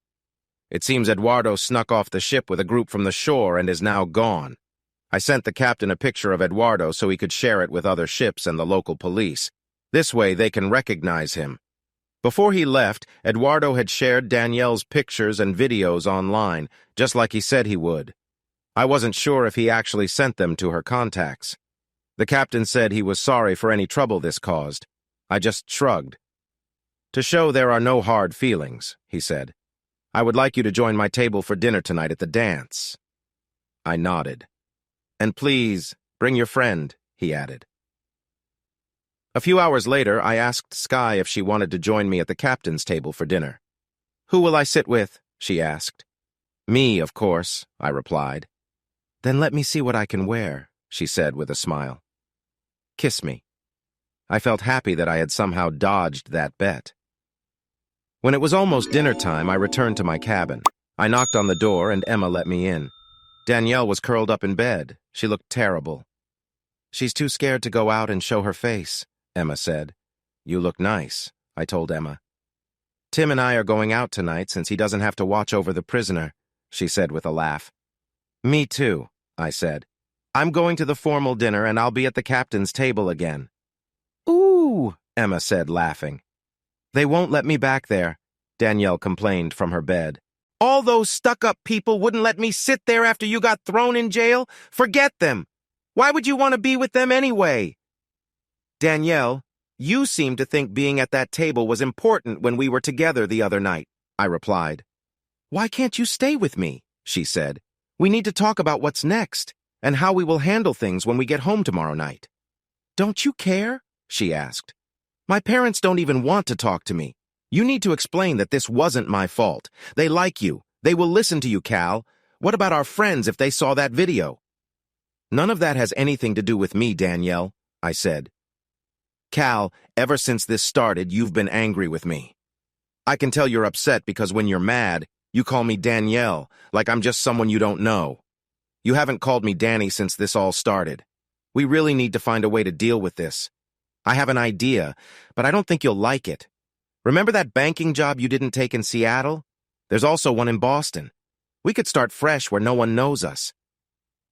It seems Eduardo snuck off the ship with a group from the shore and is now gone. I sent the captain a picture of Eduardo so he could share it with other ships and the local police. This way they can recognize him. Before he left, Eduardo had shared Danielle's pictures and videos online, just like he said he would. I wasn't sure if he actually sent them to her contacts. The captain said he was sorry for any trouble this caused. I just shrugged. "To show there are no hard feelings," he said, "I would like you to join my table for dinner tonight at the dance." I nodded. "And please, bring your friend," he added. A few hours later, I asked Sky if she wanted to join me at the captain's table for dinner. "Who will I sit with?" she asked. "Me, of course," I replied. "Then let me see what I can wear," she said with a smile. "Kiss me." I felt happy that I had somehow dodged that bet. When it was almost dinner time, I returned to my cabin. I knocked on the door and Emma let me in. Danielle was curled up in bed. She looked terrible. "She's too scared to go out and show her face," Emma said. "You look nice," I told Emma. "Tim and I are going out tonight since he doesn't have to watch over the prisoner," she said with a laugh. "Me too," I said. "I'm going to the formal dinner and I'll be at the captain's table again." "Ooh," Emma said, laughing. "They won't let me back there," Danielle complained from her bed. "All those stuck-up people wouldn't let me sit there after you got thrown in jail? Forget them. Why would you want to be with them anyway?" "Danielle, you seemed to think being at that table was important when we were together the other night," I replied. "Why can't you stay with me?" she said. "We need to talk about what's next and how we will handle things when we get home tomorrow night." "Don't you care?" she asked. "My parents don't even want to talk to me. You need to explain that this wasn't my fault. They like you. They will listen to you, Cal. What about our friends if they saw that video?" "None of that has anything to do with me, Danielle," I said. "Cal, ever since this started, you've been angry with me. I can tell you're upset because when you're mad, you call me Danielle, like I'm just someone you don't know. You haven't called me Danny since this all started. We really need to find a way to deal with this. I have an idea, but I don't think you'll like it. Remember that banking job you didn't take in Seattle? There's also one in Boston. We could start fresh where no one knows us.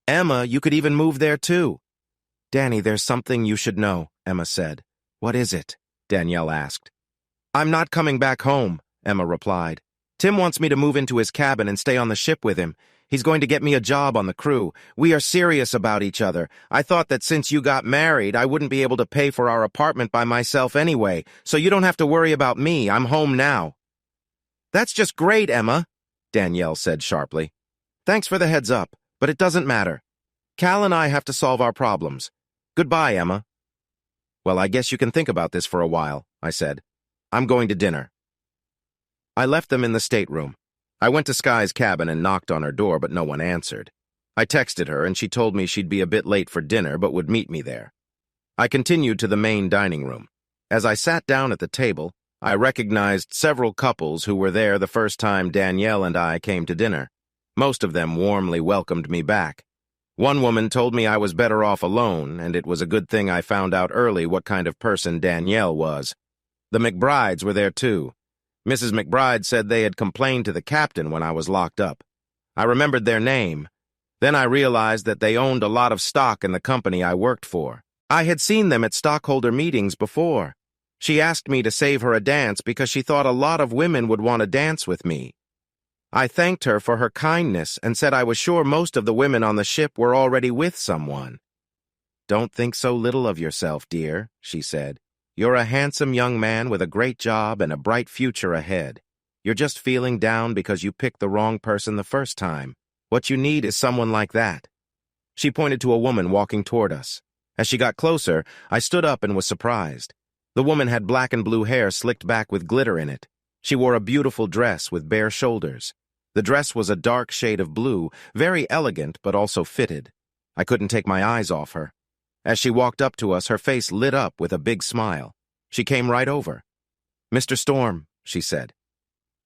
Emma, you could even move there too." "Danny, there's something you should know," Emma said. "What is it?" Danielle asked. "I'm not coming back home," Emma replied. Tim wants me to move into his cabin and stay on the ship with him. He's going to get me a job on the crew. We are serious about each other. I thought that since you got married, I wouldn't be able to pay for our apartment by myself anyway, so you don't have to worry about me. I'm home now." "That's just great, Emma," Danielle said sharply. "Thanks for the heads up, but it doesn't matter. Cal and I have to solve our problems. Goodbye, Emma." "Well, I guess you can think about this for a while," I said. "I'm going to dinner." I left them in the stateroom. I went to Sky's cabin and knocked on her door, but no one answered. I texted her, and she told me she'd be a bit late for dinner, but would meet me there. I continued to the main dining room. As I sat down at the table, I recognized several couples who were there the first time Danielle and I came to dinner. Most of them warmly welcomed me back. One woman told me I was better off alone, and it was a good thing I found out early what kind of person Danielle was. The McBrides were there too. Mrs. McBride said they had complained to the captain when I was locked up. I remembered their name. Then I realized that they owned a lot of stock in the company I worked for. I had seen them at stockholder meetings before. She asked me to save her a dance because she thought a lot of women would want to dance with me. I thanked her for her kindness and said I was sure most of the women on the ship were already with someone. "Don't think so little of yourself, dear," she said. "You're a handsome young man with a great job and a bright future ahead. You're just feeling down because you picked the wrong person the first time. What you need is someone like that." She pointed to a woman walking toward us. As she got closer, I stood up and was surprised. The woman had black and blue hair slicked back with glitter in it. She wore a beautiful dress with bare shoulders. The dress was a dark shade of blue, very elegant but also fitted. I couldn't take my eyes off her. As she walked up to us, her face lit up with a big smile. She came right over. "Mr. Storm," she said,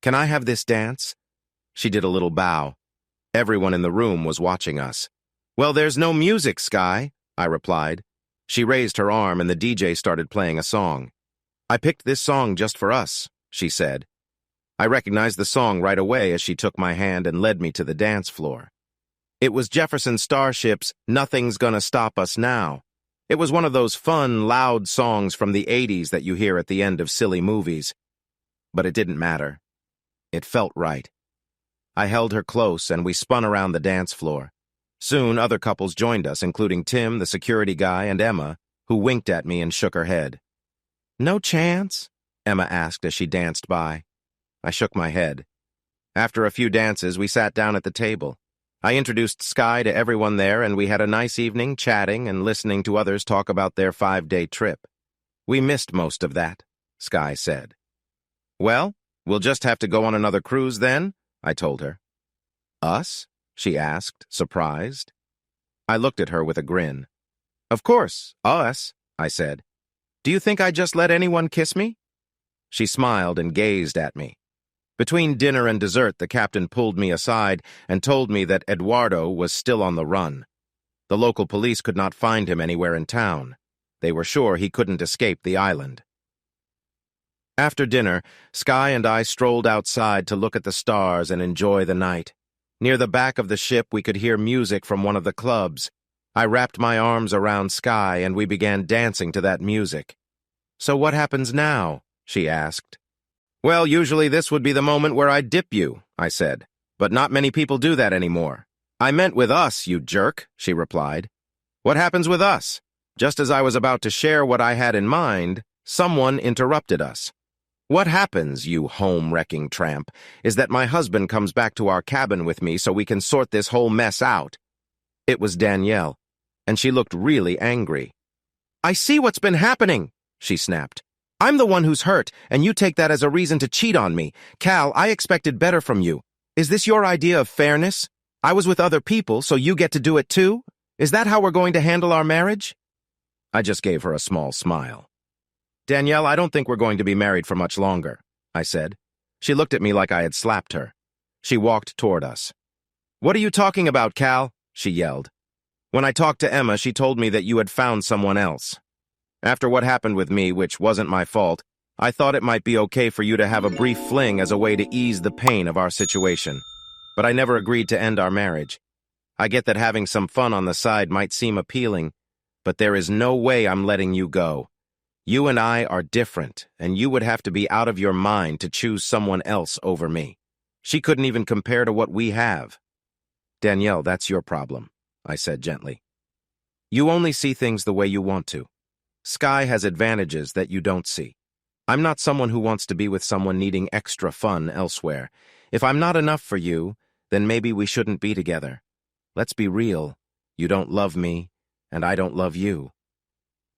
"can I have this dance?" She did a little bow. Everyone in the room was watching us. "Well, there's no music, Sky," I replied. She raised her arm and the DJ started playing a song. "I picked this song just for us," she said. I recognized the song right away as she took my hand and led me to the dance floor. It was Jefferson Starship's "Nothing's Gonna Stop Us Now." It was one of those fun, loud songs from the 80s that you hear at the end of silly movies. But it didn't matter. It felt right. I held her close and we spun around the dance floor. Soon other couples joined us, including Tim, the security guy, and Emma, who winked at me and shook her head. "No chance?" Emma asked as she danced by. I shook my head. After a few dances, we sat down at the table. I introduced Sky to everyone there, and we had a nice evening chatting and listening to others talk about their 5-day trip. "We missed most of that," Sky said. "Well, we'll just have to go on another cruise then," I told her. "Us?" she asked, surprised. I looked at her with a grin. "Of course, us," I said. "Do you think I just let anyone kiss me?" She smiled and gazed at me. Between dinner and dessert, the captain pulled me aside and told me that Eduardo was still on the run. The local police could not find him anywhere in town. They were sure he couldn't escape the island. After dinner, Sky and I strolled outside to look at the stars and enjoy the night. Near the back of the ship, we could hear music from one of the clubs. I wrapped my arms around Sky and we began dancing to that music. "So what happens now?" she asked. "Well, usually this would be the moment where I'd dip you," I said. "But not many people do that anymore." "I meant with us, you jerk," she replied. "What happens with us?" Just as I was about to share what I had in mind, someone interrupted us. "What happens, you home-wrecking tramp, is that my husband comes back to our cabin with me so we can sort this whole mess out." It was Danielle, and she looked really angry. "I see what's been happening," she snapped. "I'm the one who's hurt, and you take that as a reason to cheat on me. Cal, I expected better from you. Is this your idea of fairness? I was with other people, so you get to do it too? Is that how we're going to handle our marriage?" I just gave her a small smile. "Danielle, I don't think we're going to be married for much longer," I said. She looked at me like I had slapped her. She walked toward us. "What are you talking about, Cal?" she yelled. "When I talked to Emma, she told me that you had found someone else. After what happened with me, which wasn't my fault, I thought it might be okay for you to have a brief fling as a way to ease the pain of our situation. But I never agreed to end our marriage. I get that having some fun on the side might seem appealing, but there is no way I'm letting you go. You and I are different, and you would have to be out of your mind to choose someone else over me. She couldn't even compare to what we have. Danielle, that's your problem, I said gently. You only see things the way you want to. Sky has advantages that you don't see. I'm not someone who wants to be with someone needing extra fun elsewhere. If I'm not enough for you, then maybe we shouldn't be together. Let's be real. You don't love me, and I don't love you.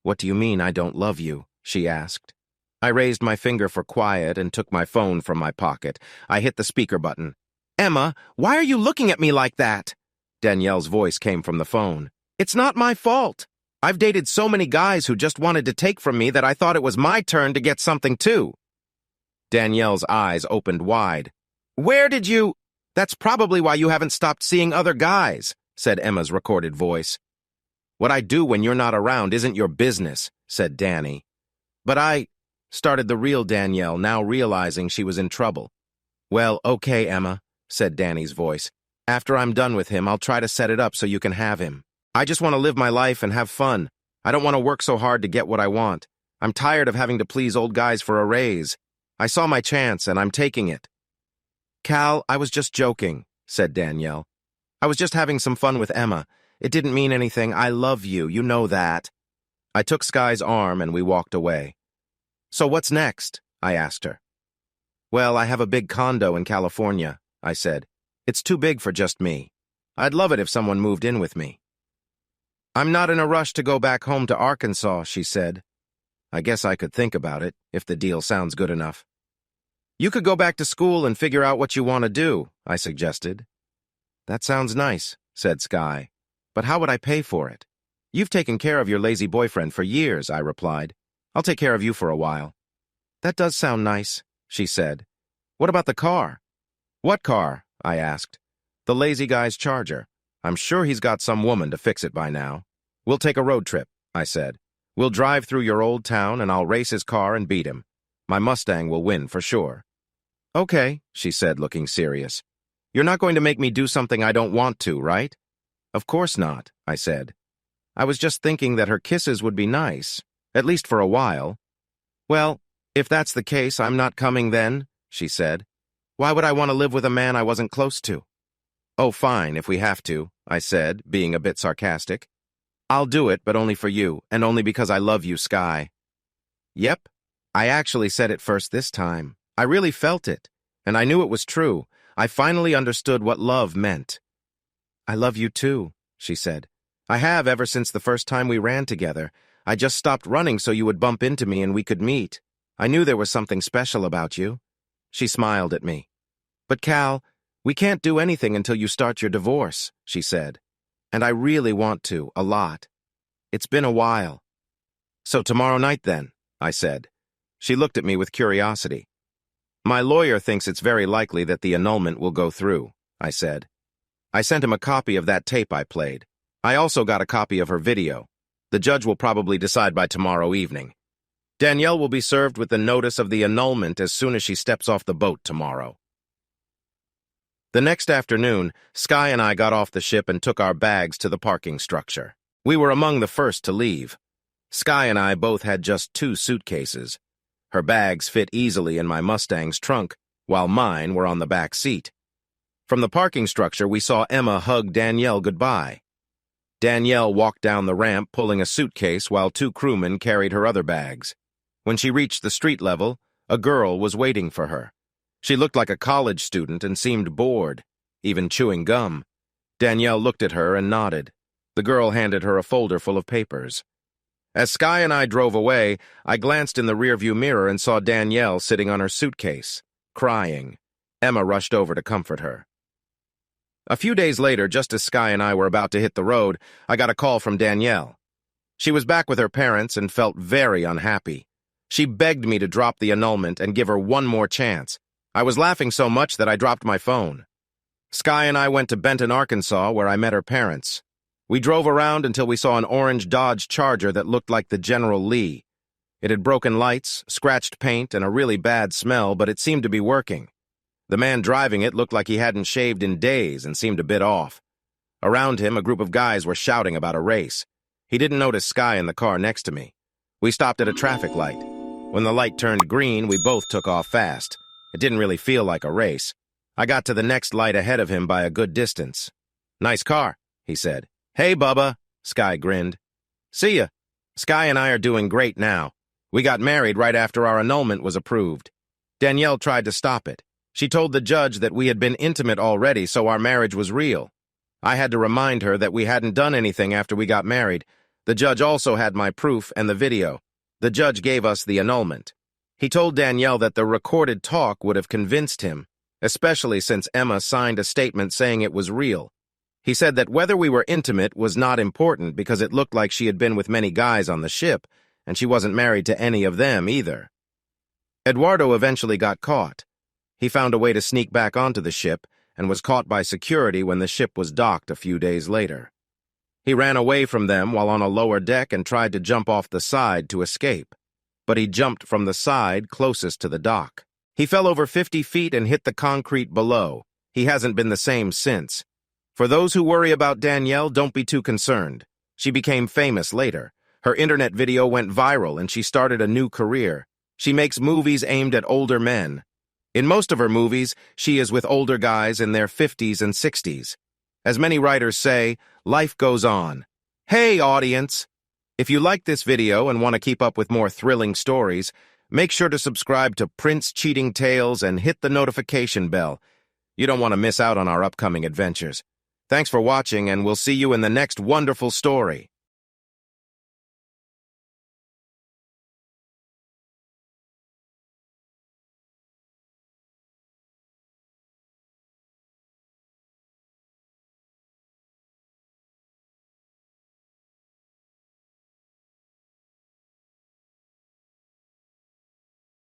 What do you mean I don't love you? She asked. I raised my finger for quiet and took my phone from my pocket. I hit the speaker button. Emma, why are you looking at me like that? Danielle's voice came from the phone. It's not my fault. I've dated so many guys who just wanted to take from me that I thought it was my turn to get something too. Danielle's eyes opened wide. Where did you... That's probably why you haven't stopped seeing other guys, said Emma's recorded voice. What I do when you're not around isn't your business, said Danni. But I... started the real Danielle, now realizing she was in trouble. Well, okay, Emma, said Danny's voice. After I'm done with him, I'll try to set it up so you can have him. I just want to live my life and have fun. I don't want to work so hard to get what I want. I'm tired of having to please old guys for a raise. I saw my chance, and I'm taking it. Cal, I was just joking, said Danielle. I was just having some fun with Emma. It didn't mean anything. I love you. You know that. I took Sky's arm, and we walked away. So what's next? I asked her. Well, I have a big condo in California, I said. It's too big for just me. I'd love it if someone moved in with me. I'm not in a rush to go back home to Arkansas, she said. I guess I could think about it, if the deal sounds good enough. You could go back to school and figure out what you want to do, I suggested. That sounds nice, said Sky. But how would I pay for it? You've taken care of your lazy boyfriend for years, I replied. I'll take care of you for a while. That does sound nice, she said. What about the car? What car? I asked. The lazy guy's Charger. I'm sure he's got some woman to fix it by now. We'll take a road trip, I said. We'll drive through your old town and I'll race his car and beat him. My Mustang will win for sure. Okay, she said, looking serious. You're not going to make me do something I don't want to, right? Of course not, I said. I was just thinking that her kisses would be nice, at least for a while. Well, if that's the case, I'm not coming then, she said. Why would I want to live with a man I wasn't close to? Oh, fine, if we have to, I said, being a bit sarcastic. I'll do it, but only for you, and only because I love you, Sky. Yep, I actually said it first this time. I really felt it, and I knew it was true. I finally understood what love meant. I love you too, she said. I have ever since the first time we ran together. I just stopped running so you would bump into me and we could meet. I knew there was something special about you. She smiled at me. But Cal, we can't do anything until you start your divorce, she said. And I really want to, a lot. It's been a while. So tomorrow night then, I said. She looked at me with curiosity. My lawyer thinks it's very likely that the annulment will go through, I said. I sent him a copy of that tape I played. I also got a copy of her video. The judge will probably decide by tomorrow evening. Danielle will be served with the notice of the annulment as soon as she steps off the boat tomorrow. The next afternoon, Sky and I got off the ship and took our bags to the parking structure. We were among the first to leave. Sky and I both had just 2 suitcases. Her bags fit easily in my Mustang's trunk, while mine were on the back seat. From the parking structure, we saw Emma hug Danielle goodbye. Danielle walked down the ramp pulling a suitcase while 2 crewmen carried her other bags. When she reached the street level, a girl was waiting for her. She looked like a college student and seemed bored, even chewing gum. Danielle looked at her and nodded. The girl handed her a folder full of papers. As Sky and I drove away, I glanced in the rearview mirror and saw Danielle sitting on her suitcase, crying. Emma rushed over to comfort her. A few days later, just as Sky and I were about to hit the road, I got a call from Danielle. She was back with her parents and felt very unhappy. She begged me to drop the annulment and give her one more chance. I was laughing so much that I dropped my phone. Sky and I went to Benton, Arkansas, where I met her parents. We drove around until we saw an orange Dodge Charger that looked like the General Lee. It had broken lights, scratched paint, and a really bad smell, but it seemed to be working. The man driving it looked like he hadn't shaved in days and seemed a bit off. Around him, a group of guys were shouting about a race. He didn't notice Sky in the car next to me. We stopped at a traffic light. When the light turned green, we both took off fast. It didn't really feel like a race. I got to the next light ahead of him by a good distance. "Nice car," he said. "Hey, Bubba," Sky grinned. "See ya. Sky and I are doing great now. We got married right after our annulment was approved." Danielle tried to stop it. She told the judge that we had been intimate already, so our marriage was real. I had to remind her that we hadn't done anything after we got married. The judge also had my proof and the video. The judge gave us the annulment. He told Danielle that the recorded talk would have convinced him, especially since Emma signed a statement saying it was real. He said that whether we were intimate was not important because it looked like she had been with many guys on the ship, and she wasn't married to any of them either. Eduardo eventually got caught. He found a way to sneak back onto the ship and was caught by security when the ship was docked a few days later. He ran away from them while on a lower deck and tried to jump off the side to escape, but he jumped from the side closest to the dock. He fell over 50 feet and hit the concrete below. He hasn't been the same since. For those who worry about Danielle, don't be too concerned. She became famous later. Her internet video went viral and she started a new career. She makes movies aimed at older men. In most of her movies, she is with older guys in their 50s and 60s. As many writers say, life goes on. Hey, audience! If you like this video and want to keep up with more thrilling stories, make sure to subscribe to Prince Cheating Tales and hit the notification bell. You don't want to miss out on our upcoming adventures. Thanks for watching, and we'll see you in the next wonderful story.